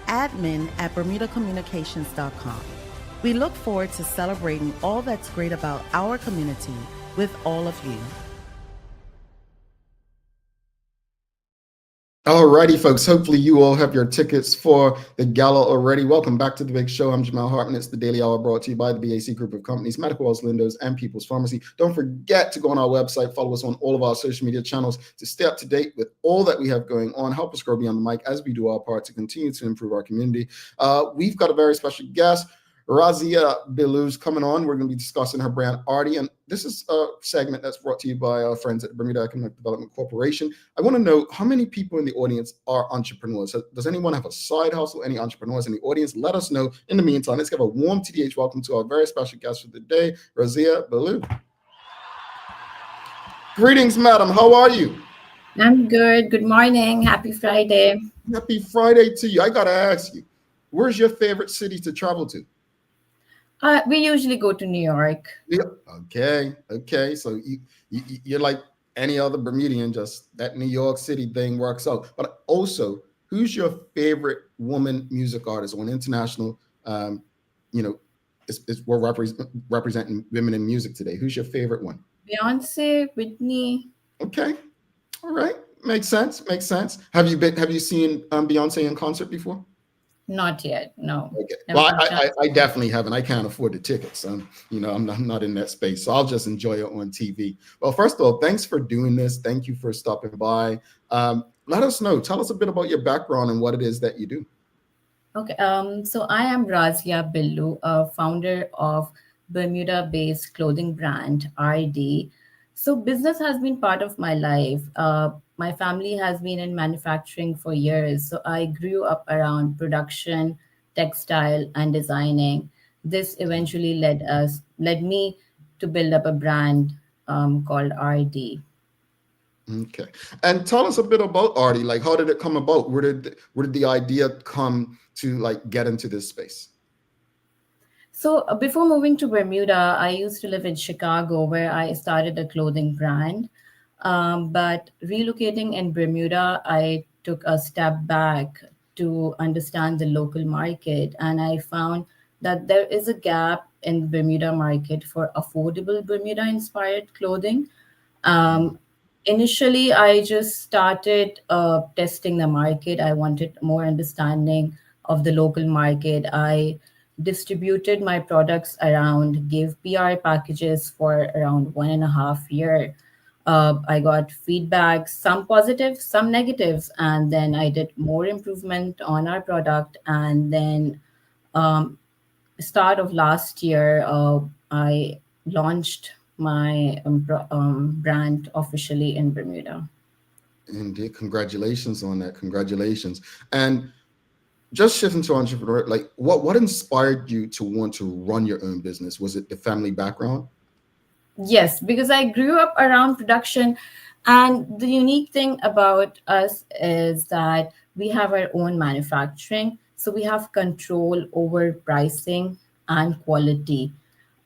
admin@bermudacommunications.com. We look forward to celebrating all that's great about our community with all of you. Alrighty, folks. Hopefully you all have your tickets for the gala already. Welcome back to the big show. I'm Jamal Hartman. It's the Daily Hour brought to you by the BAC Group of Companies, Medical House Lindo's, and People's Pharmacy. Don't forget to go on our website, follow us on all of our social media channels to stay up to date with all that we have going on. Help us grow beyond the mic as we do our part to continue to improve our community. We've got a very special guest. Razia Billoo's coming on. We're going to be discussing her brand ARDEE, and this is a segment that's brought to you by our friends at the Bermuda Economic Development Corporation. I want to know how many people in the audience are entrepreneurs. Does anyone have a side hustle? Any entrepreneurs in the audience? Let us know. In the meantime, let's give a warm TDH welcome to our very special guest for the day, Razia Billoo. Greetings, madam. How are you? I'm good. Good morning. Happy Friday. Happy Friday to you. I got to ask you, where's your favorite city to travel to? We usually go to New York. Yeah. Okay. So you're like any other Bermudian, just that New York City thing works out. But also, who's your favorite woman music artist on international? We're representing women in music today. Who's your favorite one? Beyonce, Whitney. Okay. All right. Makes sense. Have you seen Beyonce in concert before? Not yet, no. Okay. Well, I definitely haven't. I can't afford the tickets. I'm not in that space, so I'll just enjoy it on TV. Well, first of all, thanks for doing this. Thank you for stopping by. Let us know. Tell us a bit about your background and what it is that you do. Okay. So I am Razia Billoo, founder of Bermuda-based clothing brand ARDEE. So business has been part of my life. My family has been in manufacturing for years. So I grew up around production, textile, and designing. This eventually led me to build up a brand called ARDEE. Okay. And tell us a bit about ARDEE. Like, how did it come about? Where did the idea come to like get into this space? So before moving to Bermuda, I used to live in Chicago where I started a clothing brand. But relocating in Bermuda, I took a step back to understand the local market, and I found that there is a gap in Bermuda market for affordable Bermuda inspired clothing. Um, Initially, I just started testing the market. I wanted more understanding of the local market. I distributed my products around, gave PR packages for around 1.5 year. I got feedback, some positive, some negatives, and then I did more improvement on our product. And then um, start of last year, I launched my brand officially in Bermuda. Indeed, congratulations on that. Congratulations. And just shifting to entrepreneur, like what inspired you to want to run your own business? Was it the family background? Yes, because I grew up around production. And the unique thing about us is that we have our own manufacturing. So we have control over pricing and quality.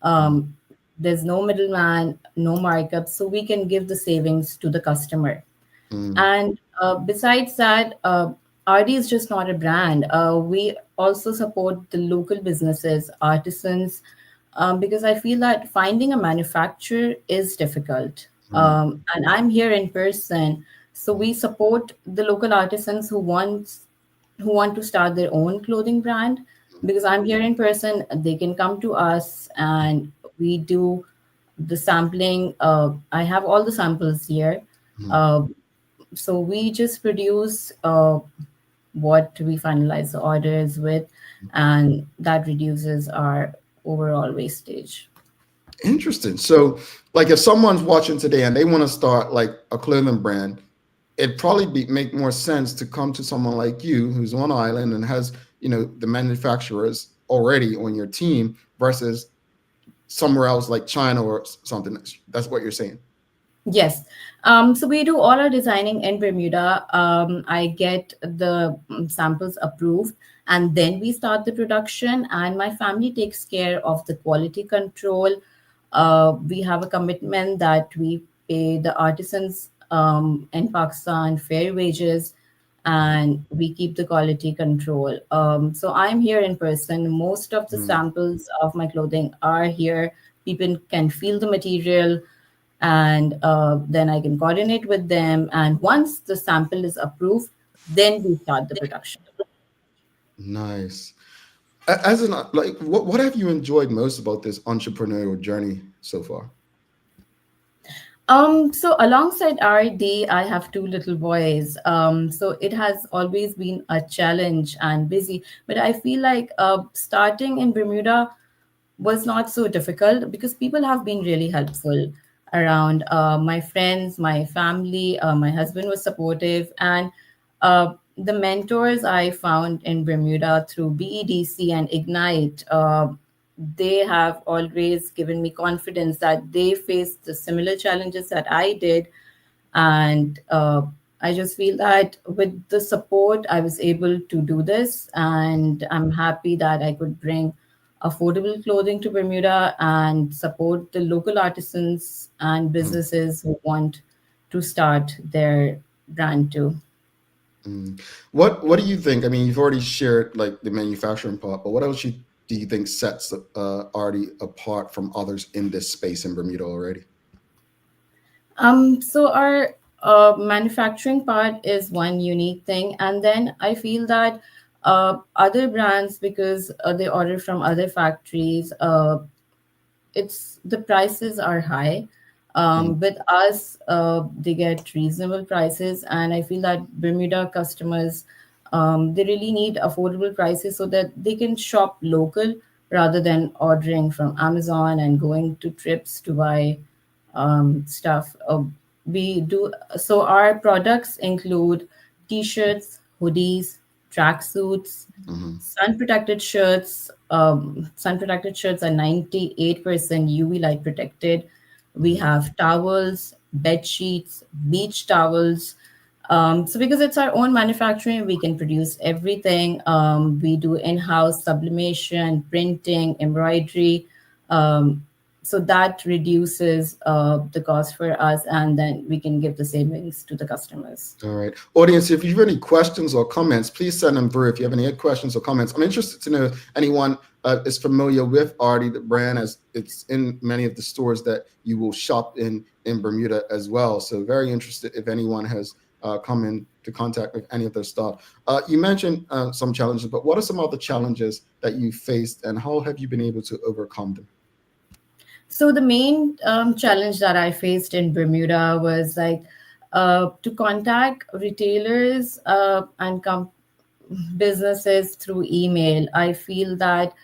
Um, there's no middleman, no markup. So we can give the savings to the customer. And besides that, RD is just not a brand. We also support the local businesses, artisans, because I feel that finding a manufacturer is difficult. And I'm here in person, so we support the local artisans who want to start their own clothing brand. Because I'm here in person, they can come to us and we do the sampling. I have all the samples here. Uh, so we just produce what we finalize the orders with, and that reduces our overall wastage. Interesting. So, like, if someone's watching today and they want to start like a clothing brand, it'd probably make more sense to come to someone like you who's on island and has, the manufacturers already on your team versus somewhere else like China or something. That's what you're saying. Yes. So we do all our designing in Bermuda. I get the samples approved, and then we start the production. And my family takes care of the quality control. We have a commitment that we pay the artisans in Pakistan fair wages, and we keep the quality control. So I'm here in person. Most of the samples of my clothing are here. People can feel the material, and then I can coordinate with them. And once the sample is approved, then we start the production. Nice. As an like, what have you enjoyed most about this entrepreneurial journey so far? So alongside RD, I have two little boys. So it has always been a challenge and busy, but I feel like starting in Bermuda was not so difficult because people have been really helpful around. My friends, my family, my husband was supportive, and the mentors I found in Bermuda through BEDC and Ignite, they have always given me confidence that they faced the similar challenges that I did. And I just feel that with the support, I was able to do this. And I'm happy that I could bring affordable clothing to Bermuda and support the local artisans and businesses who want to start their brand too. What do you think? I mean, you've already shared like the manufacturing part, but what else do you think sets ARDEE apart from others in this space in Bermuda already? So our manufacturing part is one unique thing, and then I feel that other brands, because they order from other factories, it's the prices are high. With us, they get reasonable prices, and I feel that Bermuda customers, they really need affordable prices so that they can shop local rather than ordering from Amazon and going to trips to buy stuff. We do so. Our products include t-shirts, hoodies, tracksuits, sun protected shirts. Sun protected shirts are 98% UV light protected. We have towels, bed sheets, beach towels. So because it's our own manufacturing, we can produce everything. We do in-house sublimation, printing, embroidery. So that reduces the cost for us, and then we can give the savings to the customers. All right. Audience, if you have any questions or comments, please send them through. If you have any questions or comments, I'm interested to know if anyone is familiar with ARDEE, the brand, as it's in many of the stores that you will shop in Bermuda as well. So very interested if anyone has come into contact with any of their stuff. You mentioned some challenges, but what are some other challenges that you faced, and how have you been able to overcome them? So the main challenge that I faced in Bermuda was like to contact retailers and businesses through email. I feel that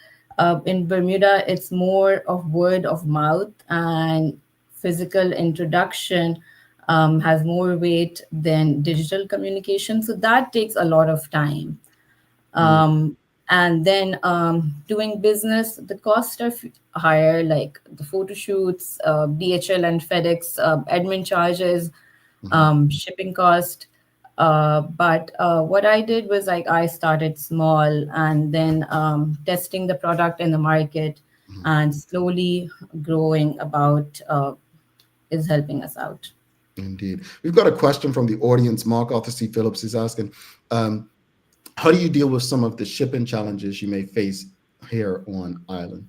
in Bermuda, it's more of word of mouth, and physical introduction has more weight than digital communication. So that takes a lot of time. And then doing business, the costs are higher, like the photo shoots, DHL and FedEx admin charges, shipping cost. But what I did was like I started small, and then testing the product in the market and slowly growing about is helping us out. Indeed. We've got a question from the audience. Mark Arthur C. Phillips is asking, how do you deal with some of the shipping challenges you may face here on island?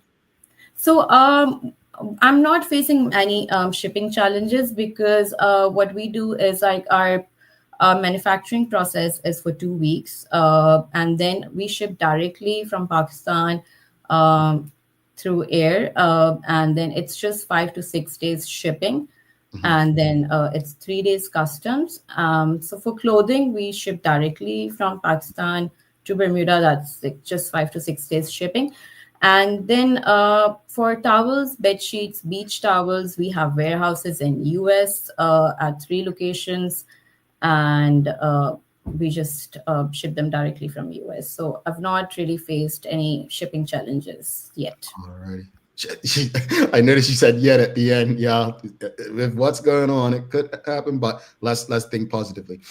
So I'm not facing any shipping challenges because what we do is like our manufacturing process is for 2 weeks, and then we ship directly from Pakistan through air, and then it's just 5 to 6 days shipping. And then it's 3 days customs. So for clothing, we ship directly from Pakistan to Bermuda. That's like just 5 to 6 days shipping. And then for towels, bed sheets, beach towels, we have warehouses in US at 3 locations, and we just ship them directly from US. So I've not really faced any shipping challenges yet. All righty. I noticed you said yet at the end. Yeah, with what's going on, it could happen, but let's think positively.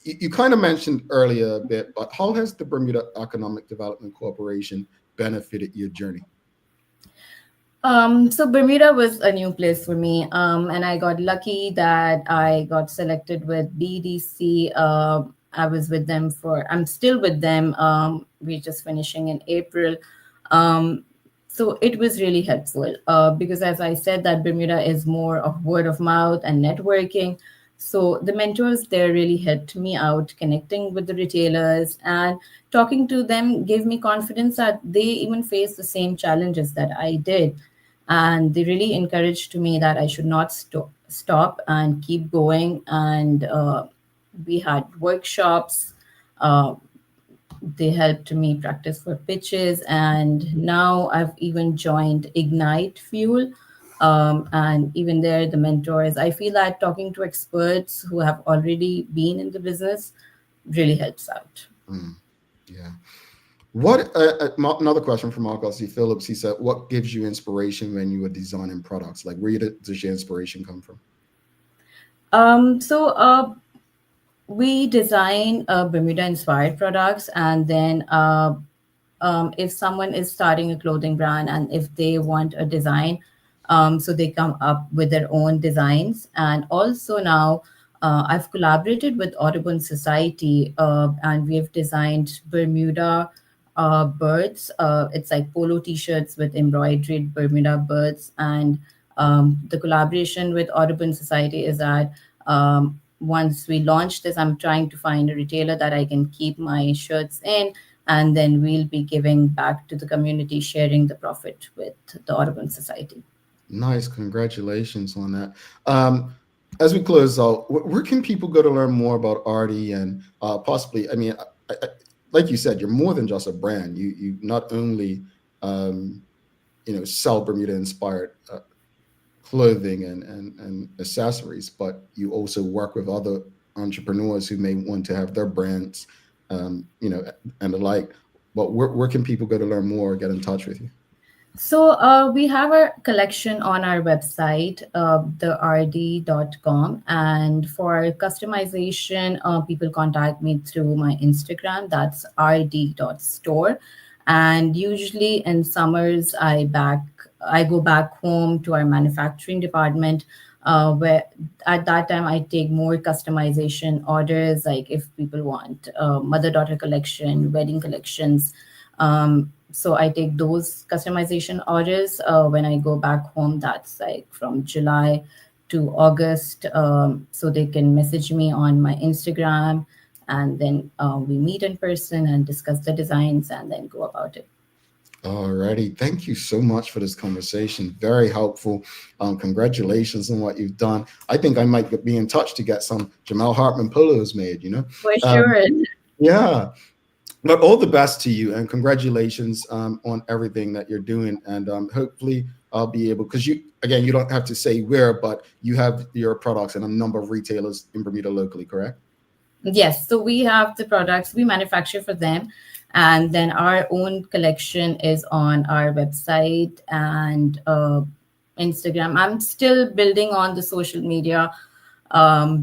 You kind of mentioned earlier a bit, but how has the Bermuda Economic Development Corporation benefited your journey? So Bermuda was a new place for me, and I got lucky that I got selected with BDC. I was with them I'm still with them. We're just finishing in April. So it was really helpful because, as I said, that Bermuda is more of word of mouth and networking. So the mentors there really helped me out, connecting with the retailers and talking to them gave me confidence that they even face the same challenges that I did. And they really encouraged me that I should not stop and keep going. And we had workshops. They helped me practice for pitches, and now I've even joined Ignite Fuel. And even there, the mentors, I feel that talking to experts who have already been in the business really helps out. Yeah. What another question from Mark C. Phillips. He said, what gives you inspiration when you were designing products? Like, where does your inspiration come from? We design Bermuda-inspired products, and then if someone is starting a clothing brand and if they want a design, so they come up with their own designs. And also now I've collaborated with Audubon Society, and we have designed Bermuda birds. It's like polo t-shirts with embroidered Bermuda birds. And the collaboration with Audubon Society is that once we launch this, I'm trying to find a retailer that I can keep my shirts in, and then we'll be giving back to the community, sharing the profit with the Audubon Society. Nice. Congratulations on that. As we close out, where can people go to learn more about ARDEE and possibly, I mean, like you said, you're more than just a brand. You not only, sell Bermuda-inspired clothing and accessories, but you also work with other entrepreneurs who may want to have their brands, and the like. But where can people go to learn more or get in touch with you? So we have our collection on our website, the ARDEE.com. And for customization, people contact me through my Instagram. That's RD.store. And usually in summers, I go back home to our manufacturing department, where at that time I take more customization orders, like if people want mother-daughter collection, wedding collections. So I take those customization orders when I go back home. That's like from July to August. So they can message me on my Instagram, and then we meet in person and discuss the designs and then go about it. Alrighty, thank you so much for this conversation. Very helpful. Congratulations on what you've done. I think I might be in touch to get some Jamal Hartman polos made. For sure. Yeah. But all the best to you, and congratulations on everything that you're doing. And hopefully I'll be able, because you don't have to say where, but you have your products in a number of retailers in Bermuda locally, correct? Yes, so we have the products we manufacture for them, and then our own collection is on our website and Instagram. I'm still building on the social media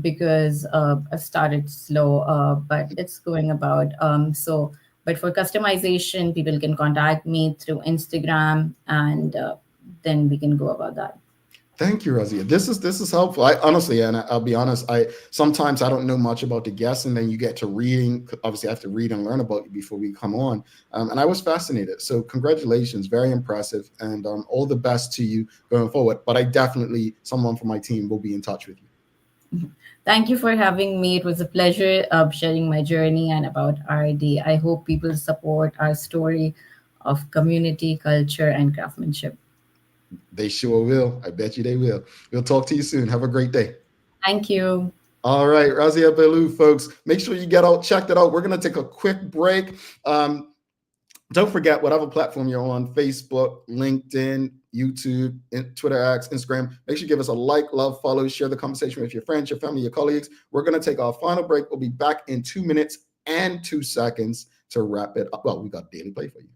because I started slow, but it's going about. But for customization, people can contact me through Instagram, and then we can go about that. Thank you, Razia. This is helpful. I honestly, and I'll be honest, I sometimes I don't know much about the guests, and then you get to reading. Obviously, I have to read and learn about you before we come on. And I was fascinated. So congratulations, very impressive, and all the best to you going forward. But I definitely, someone from my team will be in touch with you. Thank you for having me. It was a pleasure sharing my journey and about RD. I hope people support our story of community, culture, and craftsmanship. They sure will. I bet you they will. We'll talk to you soon. Have a great day. Thank you. All right, Razia Billoo, folks. Make sure you check that out. We're going to take a quick break. Don't forget, whatever platform you're on, Facebook, LinkedIn, YouTube, Twitter, X, Instagram, make sure you give us a like, love, follow, share the conversation with your friends, your family, your colleagues. We're going to take our final break. We'll be back in 2 minutes and 2 seconds to wrap it up. Well, we got daily play for you.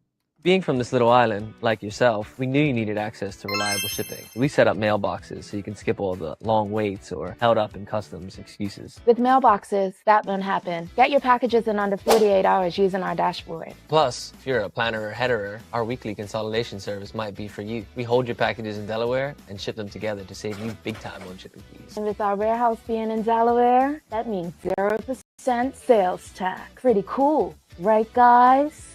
Being from this little island, like yourself, we knew you needed access to reliable shipping. We set up mailboxes so you can skip all the long waits or held up in customs excuses. With mailboxes, that won't happen. Get your packages in under 48 hours using our dashboard. Plus, if you're a planner or headerer, our weekly consolidation service might be for you. We hold your packages in Delaware and ship them together to save you big time on shipping fees. And with our warehouse being in Delaware, that means 0% sales tax. Pretty cool, right guys?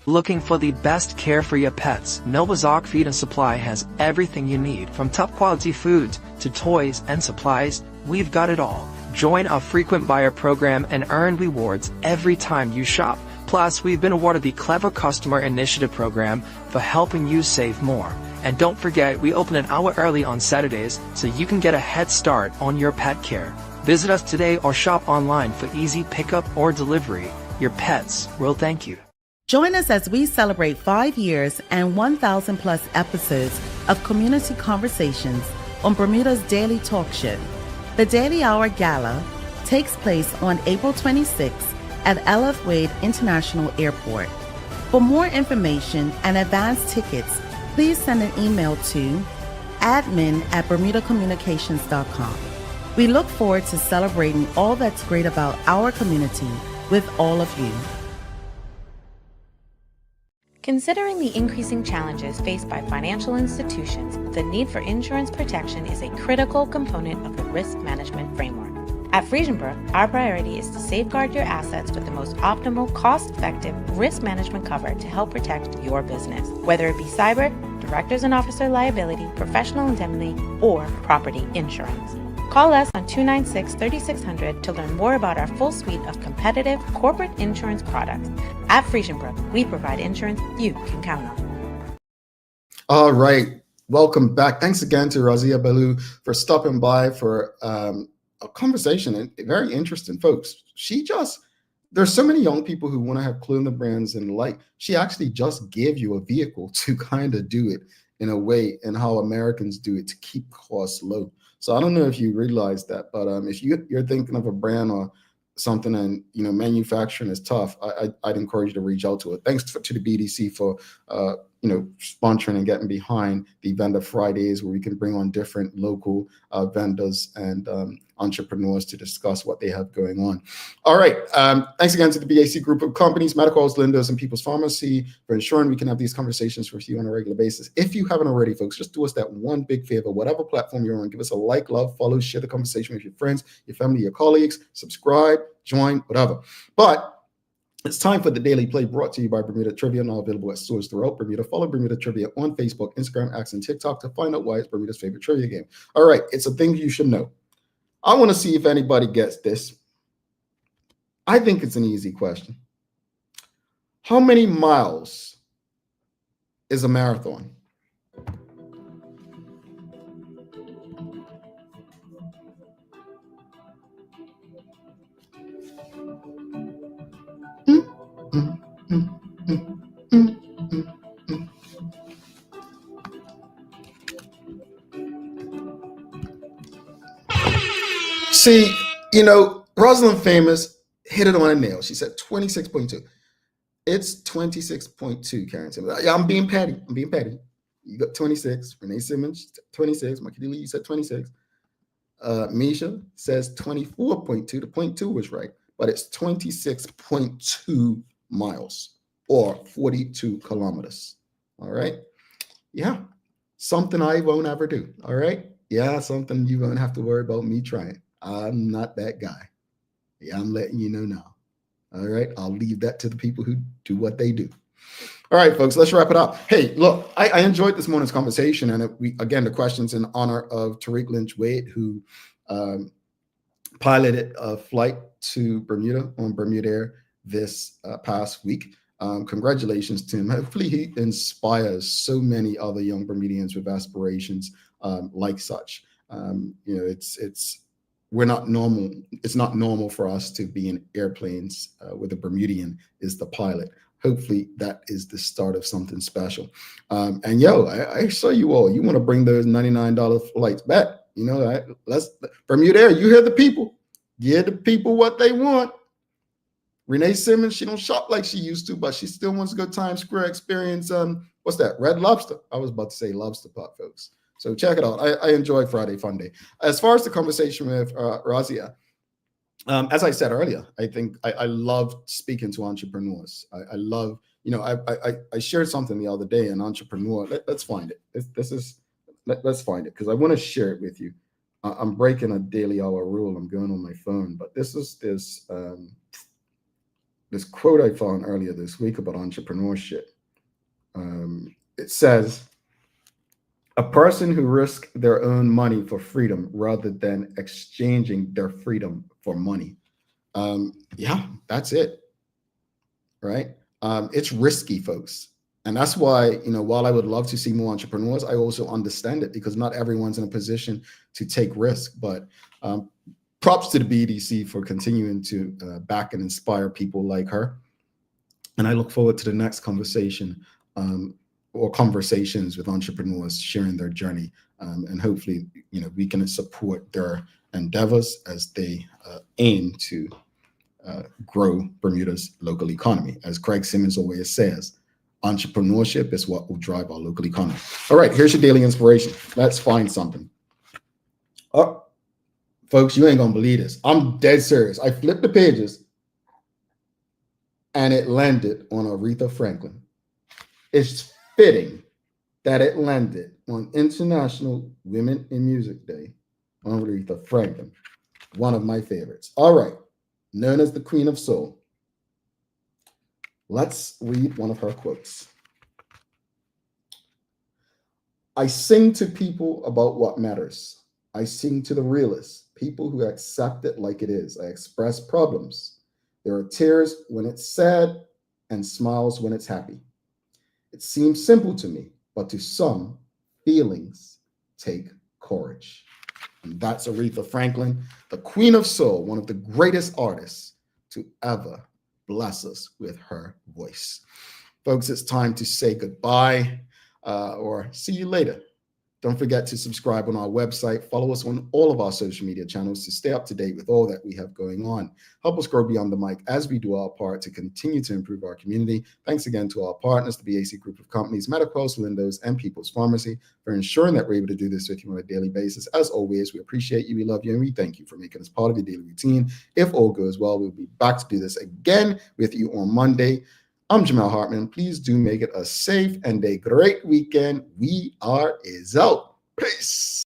Looking for the best care for your pets? Nova's Ark Feed and Supply has everything you need. From top quality foods to toys and supplies, we've got it all. Join our frequent buyer program and earn rewards every time you shop. Plus, we've been awarded the Clever Customer Initiative program for helping you save more. And don't forget, we open an hour early on Saturdays so you can get a head start on your pet care. Visit us today or shop online for easy pickup or delivery. Your pets will thank you. Join us as we celebrate 5 years and 1,000 plus episodes of community conversations on Bermuda's Daily Talk Show. The Daily Hour Gala takes place on April 26th at LF Wade International Airport. For more information and advance tickets, please send an email to admin@bermudacommunications.com. We look forward to celebrating all that's great about our community with all of you. Considering the increasing challenges faced by financial institutions, the need for insurance protection is a critical component of the risk management framework. At Friesenbrook, our priority is to safeguard your assets with the most optimal, cost-effective risk management cover to help protect your business, whether it be cyber, directors and officer liability, professional indemnity, or property insurance. Call us on 296-3600 to learn more about our full suite of competitive corporate insurance products. At Friesenbrook, we provide insurance you can count on. All right. Welcome back. Thanks again to Razia Billoo for stopping by for a conversation. And very interesting, folks. There's so many young people who want to have clothing brands and she actually just gave you a vehicle to kind of do it in a way and how Americans do it to keep costs low. So I don't know if you realize that, but if you're thinking of a brand or something and manufacturing is tough, I'd encourage you to reach out to it. Thanks to the BDC for sponsoring and getting behind the Vendor Fridays, where we can bring on different local vendors and entrepreneurs to discuss what they have going on. All right. Thanks again to the BAC group of companies, Medical House Lenders, and People's Pharmacy for ensuring we can have these conversations with you on a regular basis. If you haven't already, folks, just do us that one big favor. Whatever platform you're on, give us a like, love, follow, share the conversation with your friends, your family, your colleagues, subscribe, join, whatever. But it's time for the Daily Play, brought to you by Bermuda Trivia, now available at stores throughout Bermuda. Follow Bermuda Trivia on Facebook, Instagram, X, and TikTok to find out why it's Bermuda's favorite trivia game. All right, it's a thing you should know. I want to see if anybody gets this. I think it's an easy question. How many miles is a marathon? See, Rosalind Famous hit it on a nail. She said 26.2. It's 26.2, Karen Simmons. I'm being petty. You got 26. Renee Simmons, 26. Mikey Lee, you said 26. Misha says 24.2. The 0.2 was right, but it's 26.2 miles or 42 kilometers. All right. Yeah. Something I won't ever do. All right. Yeah. Something you won't have to worry about me trying. I'm not that guy. Yeah, I'm letting you know now. All right. I'll leave that to the people who do what they do. All right, folks, let's wrap it up. Hey, look, I enjoyed this morning's conversation. And the questions in honor of Tariq Lynch-Wade, who piloted a flight to Bermuda on Bermuda Air this past week. Congratulations to him. Hopefully he inspires so many other young Bermudians with aspirations like such. We're not normal. It's not normal for us to be in airplanes where the Bermudian is the pilot. Hopefully that is the start of something special. I saw you all. You want to bring those $99 flights back. Let's Bermuda Air. You hear the people. Give the people what they want. Renee Simmons, she don't shop like she used to, but she still wants to go Times Square experience. What's that? Red Lobster. I was about to say Lobster Pot, folks. So check it out. I enjoy Friday Fun Day. As far as the conversation with Razia, as I said earlier, I think I love speaking to entrepreneurs. I love, I shared something the other day, an entrepreneur. Let's find it. Let's find it because I want to share it with you. I'm breaking a daily hour rule. I'm going on my phone, but this quote I found earlier this week about entrepreneurship. It says, "A person who risks their own money for freedom rather than exchanging their freedom for money." Yeah, that's it. Right? It's risky, folks. And that's why, while I would love to see more entrepreneurs, I also understand it because not everyone's in a position to take risk. But props to the BDC for continuing to back and inspire people like her. And I look forward to the next conversation or conversations with entrepreneurs sharing their journey. And hopefully, we can support their endeavors as they aim to grow Bermuda's local economy. As Craig Simmons always says, entrepreneurship is what will drive our local economy. All right, here's your daily inspiration. Let's find something. Oh, folks, you ain't gonna believe this. I'm dead serious. I flipped the pages and it landed on Aretha Franklin. It's fitting that it landed on International Women in Music Day on Aretha Franklin, one of my favorites. All right, known as the Queen of Soul. Let's read one of her quotes. "I sing to people about what matters. I sing to the realists, people who accept it like it is. I express problems. There are tears when it's sad and smiles when it's happy. It seems simple to me, but to some, feelings take courage." And that's Aretha Franklin, the Queen of Soul, one of the greatest artists to ever bless us with her voice. Folks, it's time to say goodbye or see you later Don't forget to subscribe on our website. Follow us on all of our social media channels to stay up to date with all that we have going on. Help us grow beyond the mic as we do our part to continue to improve our community. Thanks again to our partners, the BAC Group of Companies, Medical House Lindos, and People's Pharmacy, for ensuring that we're able to do this with you on a daily basis. As always, we appreciate you, we love you, and we thank you for making us part of your daily routine. If all goes well, we'll be back to do this again with you on Monday. I'm Jamel Hartman. Please do make it a safe and a great weekend. We are out. Peace.